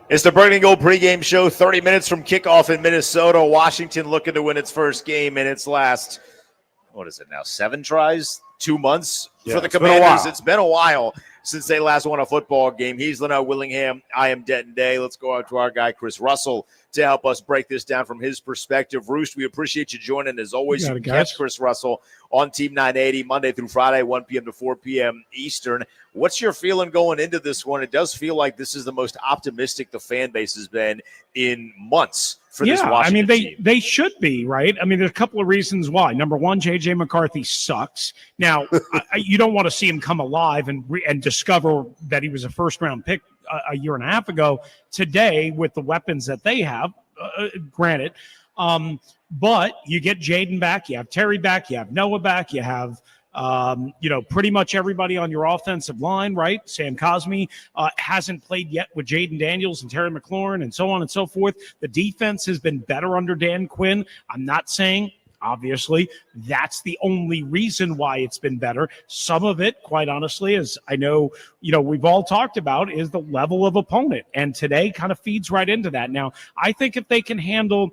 It's the Burgundy Gold pregame show, 30 minutes from kickoff in Minnesota. Washington looking to win its first game in its last, 7 tries, 2 months for the Commanders. It's been a while since they last won a football game. He's Lynnell, Willingham. I am Denton Day. Let's go out to our guy, Chris Russell, to help us break this down from his perspective. Roost, we appreciate you joining. As always, you can catch Chris Russell on Team 980, Monday through Friday, 1 p.m. to 4 p.m. Eastern. What's your feeling going into this one? It does feel like this is the most optimistic the fan base has been in months for this Washington team. They should be, right? I mean, there's a couple of reasons why. Number one, J.J. McCarthy sucks. Now, you don't want to see him come alive and discover that he was a first-round pick a year and a half ago. Today, with the weapons that they have, granted, but you get Jaden back, you have Terry back, you have Noah back, you have pretty much everybody on your offensive line, right? Sam Cosmi hasn't played yet with Jaden Daniels and Terry McLaurin and so on and so forth. The defense has been better under Dan Quinn. I'm not saying, obviously, that's the only reason why it's been better. Some of it, quite honestly, as I know, we've all talked about, is the level of opponent. And today kind of feeds right into that. Now, I think if they can handle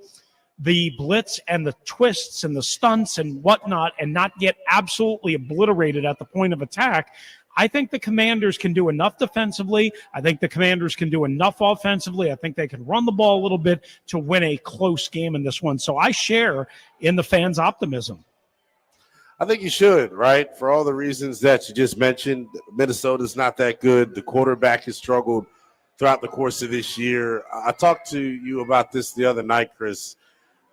the blitz and the twists and the stunts and whatnot and not get absolutely obliterated at the point of attack, I think the Commanders can do enough defensively. I think the Commanders can do enough offensively. I think they can run the ball a little bit to win a close game in this one. So I share in the fans' optimism. I think you should, right? For all the reasons that you just mentioned. Minnesota's not that good. The quarterback has struggled throughout the course of this year. I talked to you about this the other night, Chris.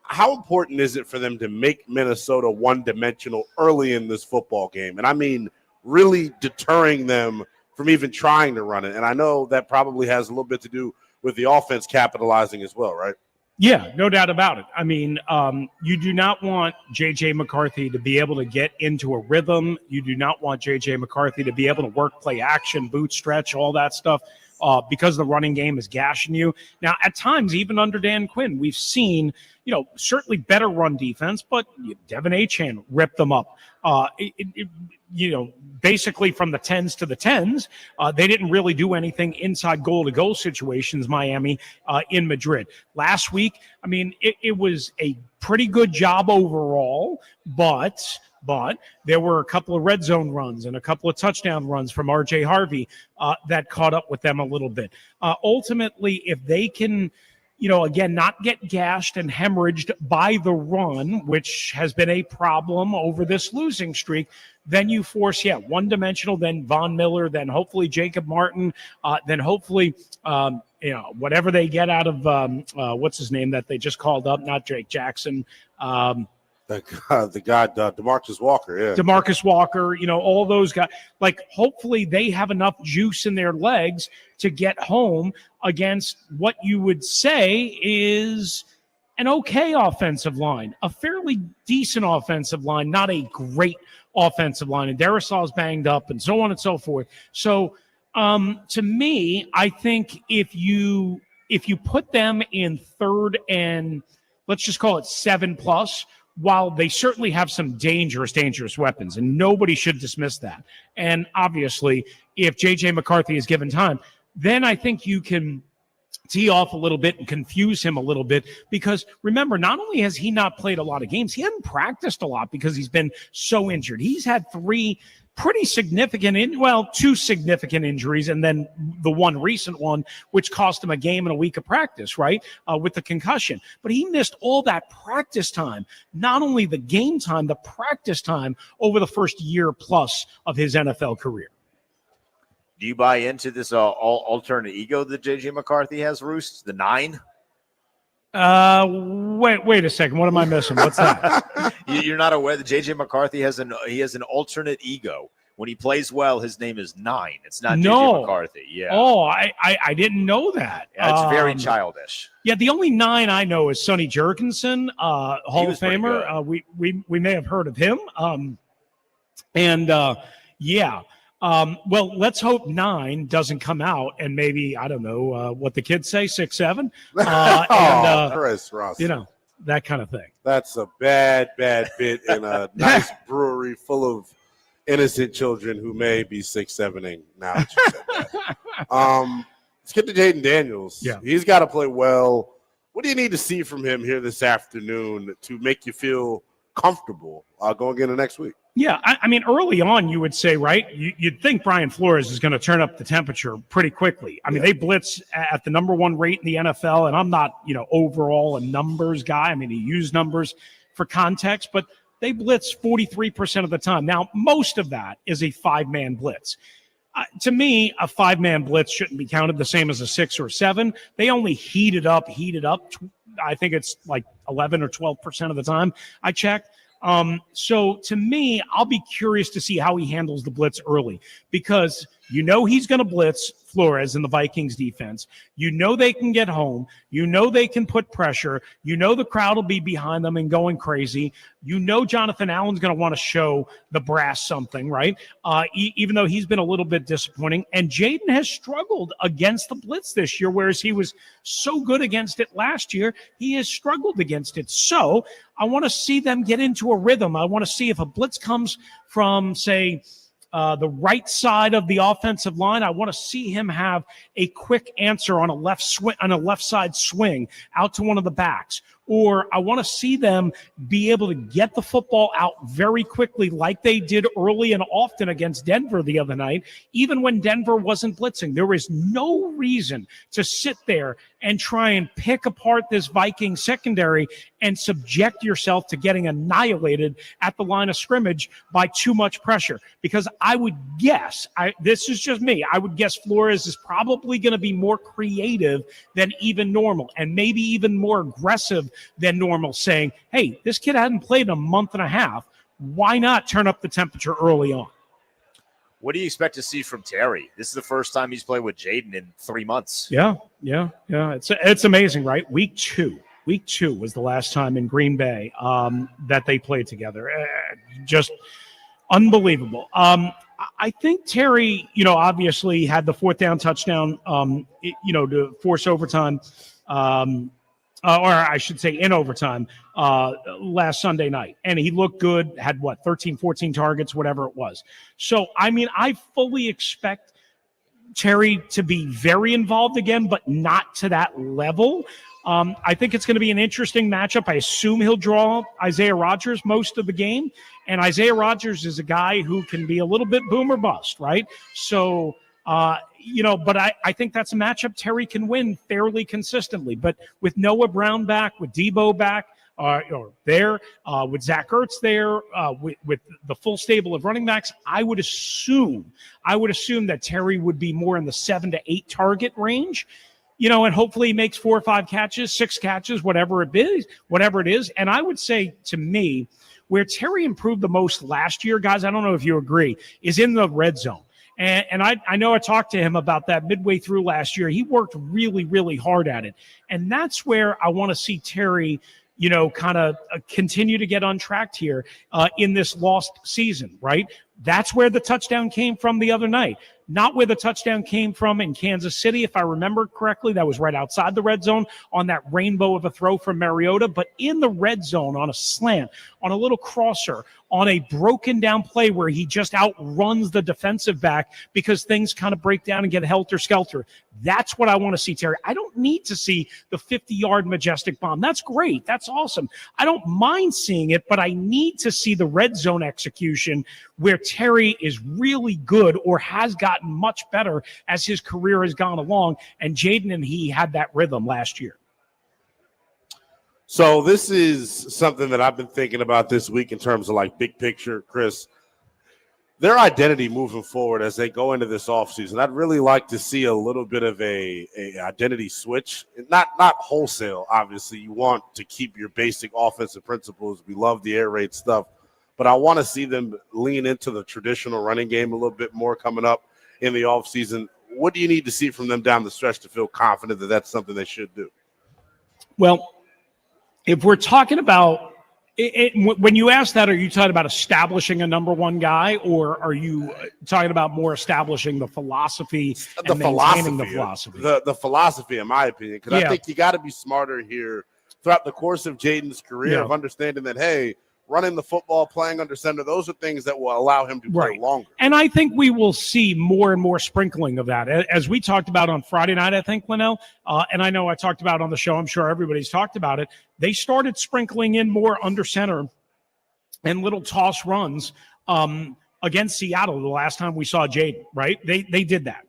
How important is it for them to make Minnesota one-dimensional early in this football game? And I mean really deterring them from even trying to run it. And I know that probably has a little bit to do with the offense capitalizing as well, right? Yeah, no doubt about it. I mean, you do not want J.J. McCarthy to be able to get into a rhythm. You do not want J.J. McCarthy to be able to work play action, boot stretch, all that stuff. Because the running game is gashing you. Now, at times, even under Dan Quinn, we've seen, certainly better run defense, but Devin Achane ripped them up. Basically from the 10s to the 10s, they didn't really do anything inside goal-to-goal situations, Miami, in Madrid. Last week, I mean, it was a pretty good job overall, but there were a couple of red zone runs and a couple of touchdown runs from R.J. Harvey that caught up with them a little bit. Ultimately, if they can, again, not get gashed and hemorrhaged by the run, which has been a problem over this losing streak, then you force, one-dimensional, then Von Miller, then hopefully Jacob Martin, then hopefully, whatever they get out of, what's his name that they just called up, not Jake Jackson, The guy, DeMarcus Walker, yeah. DeMarcus Walker, all those guys. Like, hopefully they have enough juice in their legs to get home against what you would say is an okay offensive line, a fairly decent offensive line, not a great offensive line. And Darisal's banged up and so on and so forth. So to me, I think if you put them in third and let's just call it 7+, while they certainly have some dangerous weapons, and nobody should dismiss that. And obviously, if J.J. McCarthy is given time, then I think you can tee off a little bit and confuse him a little bit because, remember, not only has he not played a lot of games, he hasn't practiced a lot because he's been so injured. He's had 3 pretty significant, 2 significant injuries, and then the one recent one, which cost him a game and a week of practice, right, with the concussion. But he missed all that practice time, not only the game time, the practice time over the first year plus of his NFL career. Do you buy into this alternate ego that J.J. McCarthy has, Roost, the 9? Wait a second. What am I missing? What's that? You're not aware that J.J. McCarthy has an alternate ego. When he plays well, his name is 9. It's not J.J. McCarthy. Yeah. Oh, I didn't know that. Yeah, it's very childish. Yeah, the only 9 I know is Sonny Jurgensen, Hall of Famer. We may have heard of him. Well, let's hope 9 doesn't come out and maybe, I don't know, what the kids say, 6'7". Chris Ross. That kind of thing. That's a bad bit in a nice brewery full of innocent children who may be 6'7" now that you said that. Let's get to Jaden Daniels. Yeah. He's got to play well. What do you need to see from him here this afternoon to make you feel comfortable going into next week? Yeah, I mean, early on, you would say, right, you'd think Brian Flores is going to turn up the temperature pretty quickly. I mean, they blitz at the number one rate in the NFL, and I'm not, overall a numbers guy. I mean, he used numbers for context, but they blitz 43% of the time. Now, most of that is a five-man blitz. To me, a five-man blitz shouldn't be counted the same as a 6 or 7. They only heat it up. I think it's like 11 or 12% of the time I checked. So to me, I'll be curious to see how he handles the blitz early, because he's going to blitz Flores in the Vikings defense. They can get home. They can put pressure. The crowd will be behind them and going crazy. Jonathan Allen's going to want to show the brass something, right? Even though he's been a little bit disappointing. And Jaden has struggled against the blitz this year, whereas he was so good against it last year. He has struggled against it. So I want to see them get into a rhythm. I want to see if a blitz comes from, say, the right side of the offensive line. I want to see him have a quick answer on a left side swing out to one of the backs. Or I want to see them be able to get the football out very quickly like they did early and often against Denver the other night, even when Denver wasn't blitzing. There is no reason to sit there and try and pick apart this Viking secondary and subject yourself to getting annihilated at the line of scrimmage by too much pressure. Because I would guess, this is just me, I would guess Flores is probably going to be more creative than even normal, and maybe even more aggressive than normal, saying, hey, this kid hadn't played in a month and a half. Why not turn up the temperature early on? What do you expect to see from Terry? This is the first time he's played with Jaden in 3 months. Yeah. It's amazing, right? Week two was the last time in Green Bay that they played together. Just unbelievable. I think Terry, obviously had the fourth down touchdown, to force overtime, or I should say in overtime last Sunday night. And he looked good, had 13, 14 targets, whatever it was. So, I fully expect Terry to be very involved again, but not to that level. I think it's going to be an interesting matchup. I assume he'll draw Isaiah Rodgers most of the game. And Isaiah Rodgers is a guy who can be a little bit boom or bust, right? So, but I think that's a matchup Terry can win fairly consistently. But with Noah Brown back, with Debo back, with Zach Ertz there, with the full stable of running backs, I would assume that Terry would be more in the 7 to 8 target range. And hopefully he makes 4 or 5 catches, 6 catches, whatever it is. And I would say, to me, where Terry improved the most last year, guys, I don't know if you agree, is in the red zone. And I know I talked to him about that midway through last year. He worked really, really hard at it. And that's where I want to see Terry, kind of continue to get on track here in this lost season, right? That's where the touchdown came from the other night. Not where the touchdown came from in Kansas City, if I remember correctly. That was right outside the red zone on that rainbow of a throw from Mariota, but in the red zone on a slant, on a little crosser, on a broken down play where he just outruns the defensive back because things kind of break down and get helter-skelter. That's what I want to see, Terry. I don't need to see the 50-yard majestic bomb. That's great. That's awesome. I don't mind seeing it, but I need to see the red zone execution where Terry is really good or has gotten much better as his career has gone along. And Jaden and he had that rhythm last year. So this is something that I've been thinking about this week in terms of like big picture, Chris. Their identity moving forward as they go into this offseason, I'd really like to see a little bit of a identity switch. Not wholesale, obviously. You want to keep your basic offensive principles. We love the air raid stuff. But I want to see them lean into the traditional running game a little bit more coming up in the offseason. What do you need to see from them down the stretch to feel confident that that's something they should do? Well, if we're talking about when you ask that, are you talking about establishing a number one guy, or are you talking about more establishing the philosophy and maintaining the philosophy? The philosophy, in my opinion, because I think you got to be smarter here throughout the course of Jaden's career of understanding that, hey, running the football, playing under center. Those are things that will allow him to play longer. And I think we will see more and more sprinkling of that. As we talked about on Friday night, I think, Lynnell, and I know I talked about it on the show. I'm sure everybody's talked about it. They started sprinkling in more under center and little toss runs against Seattle the last time we saw Jaden, right? They did that.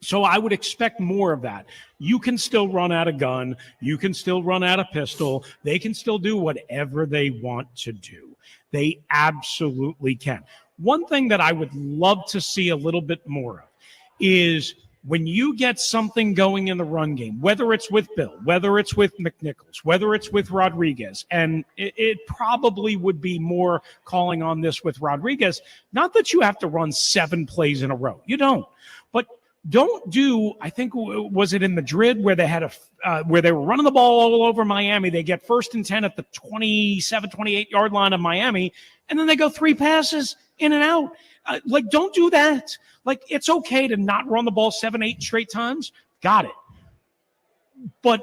So I would expect more of that. You can still run out of gun. You can still run out of pistol. They can still do whatever they want to do. They absolutely can. One thing that I would love to see a little bit more of is when you get something going in the run game, whether it's with Bill, whether it's with McNichols, whether it's with Rodriguez, and it probably would be more calling on this with Rodriguez, not that you have to run 7 plays in a row. You don't. But don't do, I think, was it in Madrid where they had where they were running the ball all over Miami? They get 1st and 10 at the 27, 28-yard line of Miami, and then they go 3 passes in and out. Don't do that. It's okay to not run the ball 7, 8 straight times. Got it. But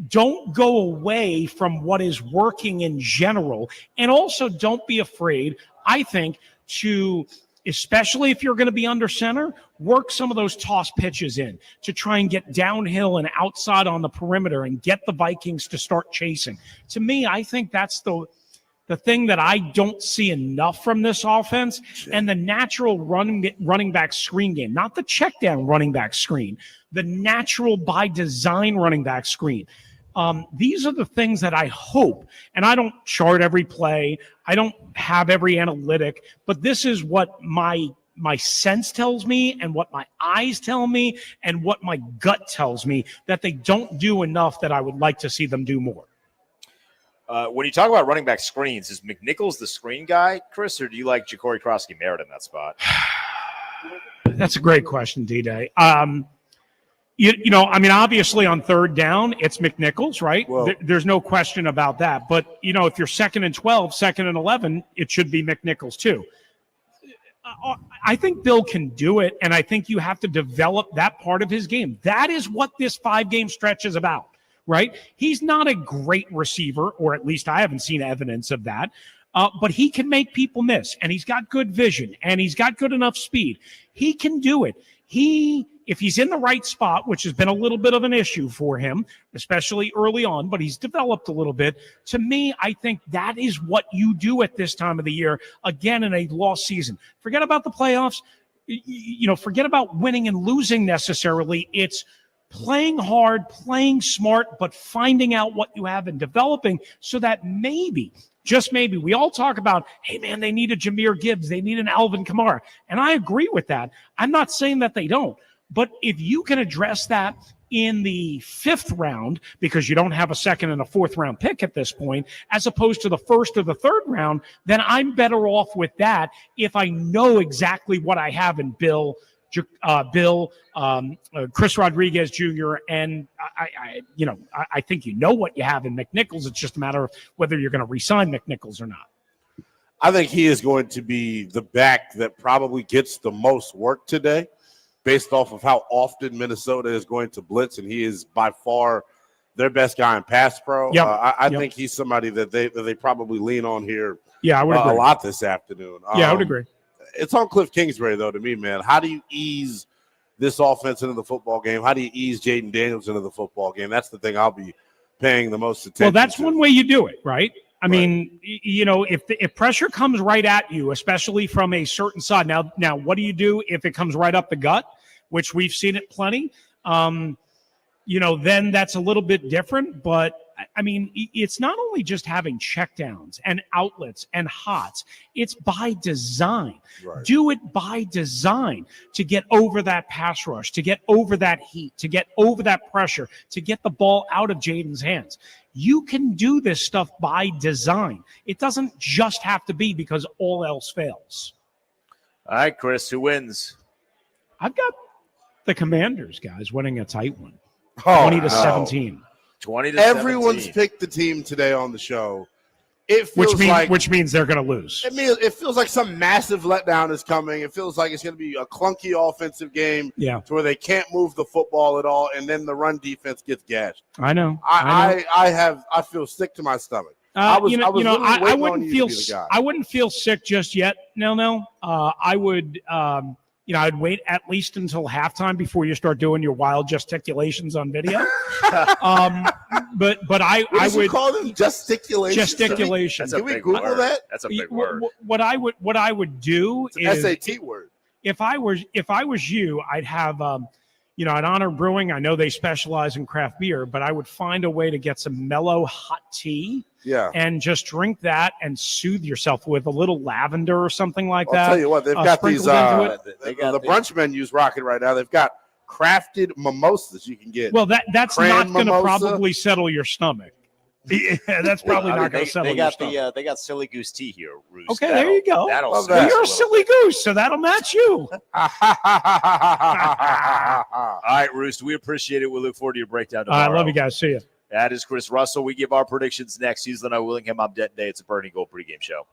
don't go away from what is working in general. And also don't be afraid, I think, to, especially if you're going to be under center, work some of those toss pitches in to try and get downhill and outside on the perimeter and get the Vikings to start chasing. To me, I think that's the thing that I don't see enough from this offense, and the natural running back screen game, not the check down running back screen, the natural by design running back screen. These are the things that I hope, and I don't chart every play. I don't have every analytic, but this is what my sense tells me and what my eyes tell me and what my gut tells me that they don't do enough that I would like to see them do more. When you talk about running back screens, is McNichols the screen guy, Chris, or do you like Ja'Cory Krosky-Merritt in that spot? That's a great question, D-Day. Obviously on 3rd down, it's McNichols, right? Well, There's no question about that. But, if you're 2nd and 12, 2nd and 11, it should be McNichols too. I think Bill can do it, and I think you have to develop that part of his game. That is what this 5-game stretch is about. Right? He's not a great receiver, or at least I haven't seen evidence of that, but he can make people miss, and he's got good vision, and he's got good enough speed. He can do it. If he's in the right spot, which has been a little bit of an issue for him, especially early on, but he's developed a little bit. To me, I think that is what you do at this time of the year, again, in a lost season. Forget about the playoffs. Forget about winning and losing necessarily. It's playing hard, playing smart, but finding out what you have and developing so that maybe, just maybe, we all talk about, hey, man, they need a Jahmyr Gibbs. They need an Alvin Kamara. And I agree with that. I'm not saying that they don't. But if you can address that in the 5th round, because you don't have a 2nd and a 4th round pick at this point, as opposed to the 1st or the 3rd round, then I'm better off with that if I know exactly what I have in Chris Rodriguez Jr., and I think you know what you have in McNichols. It's just a matter of whether you're going to re-sign McNichols or not. I think he is going to be the back that probably gets the most work today based off of how often Minnesota is going to blitz, and he is by far their best guy in pass pro. Yep. I think he's somebody that they probably lean on here I would agree. a lot this afternoon. I would agree. It's on Cliff Kingsbury, though, to me, man. How do you ease this offense into the football game? How do you ease Jaden Daniels into the football game? That's the thing I'll be paying the most attention to. Well, that's one way you do it, right? I mean, if pressure comes right at you, especially from a certain side. Now, what do you do if it comes right up the gut, which we've seen it plenty? Then that's a little bit different. But I mean, it's not only just having checkdowns and outlets and hots. It's by design. Right. Do it by design to get over that pass rush, to get over that heat, to get over that pressure, to get the ball out of Jaden's hands. You can do this stuff by design. It doesn't just have to be because all else fails. All right, Chris, who wins? I've got the Commanders, guys, winning a tight one. 20-17. 20-17. Everyone's picked the team today on the show. It feels which means they're going to lose. It feels like some massive letdown is coming. It feels like it's going to be a clunky offensive game to where they can't move the football at all, and then the run defense gets gashed. I know. I feel sick to my stomach. I was literally waiting I on wouldn't you feel to be the guy. I wouldn't feel sick just yet. No. I would I'd wait at least until halftime before you start doing your wild gesticulations on video. But I would call them gesticulations. Gesticulation. Can we Google that? That's a big word. What I would do It's is an SAT word. if I was you, I'd have at Honor Brewing, I know they specialize in craft beer, but I would find a way to get some mellow hot tea. Yeah. And just drink that and soothe yourself with a little lavender or something like that. I'll tell you what, they've got these sprinkled into it. the brunch menus rocking right now. They've got crafted mimosas you can get. Well, that's Cran not going to mimosa. probably settle your stomach. Yeah, that's probably not going to settle your stomach. They got silly goose tea here, Roos. Okay, there you go. That'll Love soothe that. Well, you're a little silly bit. goose, so that'll match you. All right, Roost, we appreciate it. We look forward to your breakdown tomorrow. I love you guys. See you. That is Chris Russell. We give our predictions next. He's Lynnell Willingham. I'm Denton Day. It's a Burning Gold pregame show.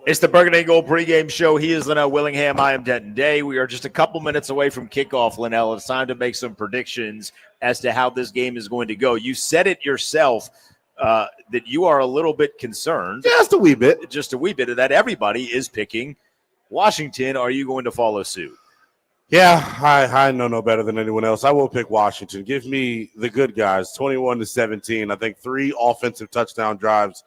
It's the Burgundy Gold pregame show. He is Lynnell Willingham. I am Denton Day. We are just a couple minutes away from kickoff, Lynnell. It's time to make some predictions as to how this game is going to go. You said it yourself that you are a little bit concerned. Just a wee bit. Just a wee bit of that. Everybody is picking Washington. Are you going to follow suit? Yeah, I know no better than anyone else. I will pick Washington. Give me the good guys, 21-17. I think 3 offensive touchdown drives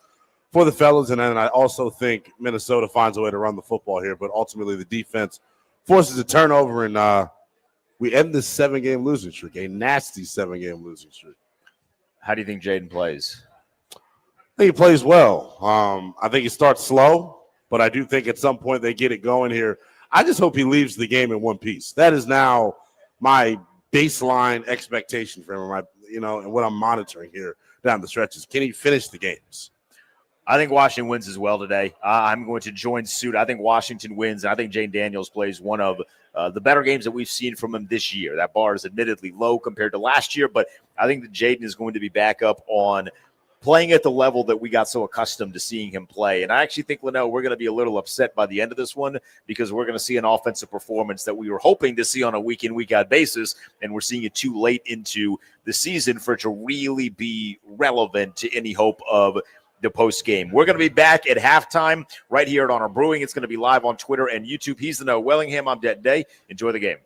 for the fellas, and then I also think Minnesota finds a way to run the football here, but ultimately the defense forces a turnover, and we end this 7-game losing streak, a nasty 7-game losing streak. How do you think Jaden plays? I think he plays well. I think he starts slow, but I do think at some point they get it going here. I just hope he leaves the game in one piece. That is now my baseline expectation for him, and what I'm monitoring here down the stretches. Can he finish the games? I think Washington wins as well today. I'm going to join suit. I think Washington wins, and I think Jane Daniels plays one of the better games that we've seen from him this year. That bar is admittedly low compared to last year, but I think that Jaden is going to be back up on playing at the level that we got so accustomed to seeing him play. And I actually think, Lynnell, we're going to be a little upset by the end of this one because we're going to see an offensive performance that we were hoping to see on a week-in, week-out basis, and we're seeing it too late into the season for it to really be relevant to any hope of the post game. We're going to be back at halftime right here at Honor Brewing. It's going to be live on Twitter and YouTube. He's Lynnell Willingham. I'm Denton Day. Enjoy the game.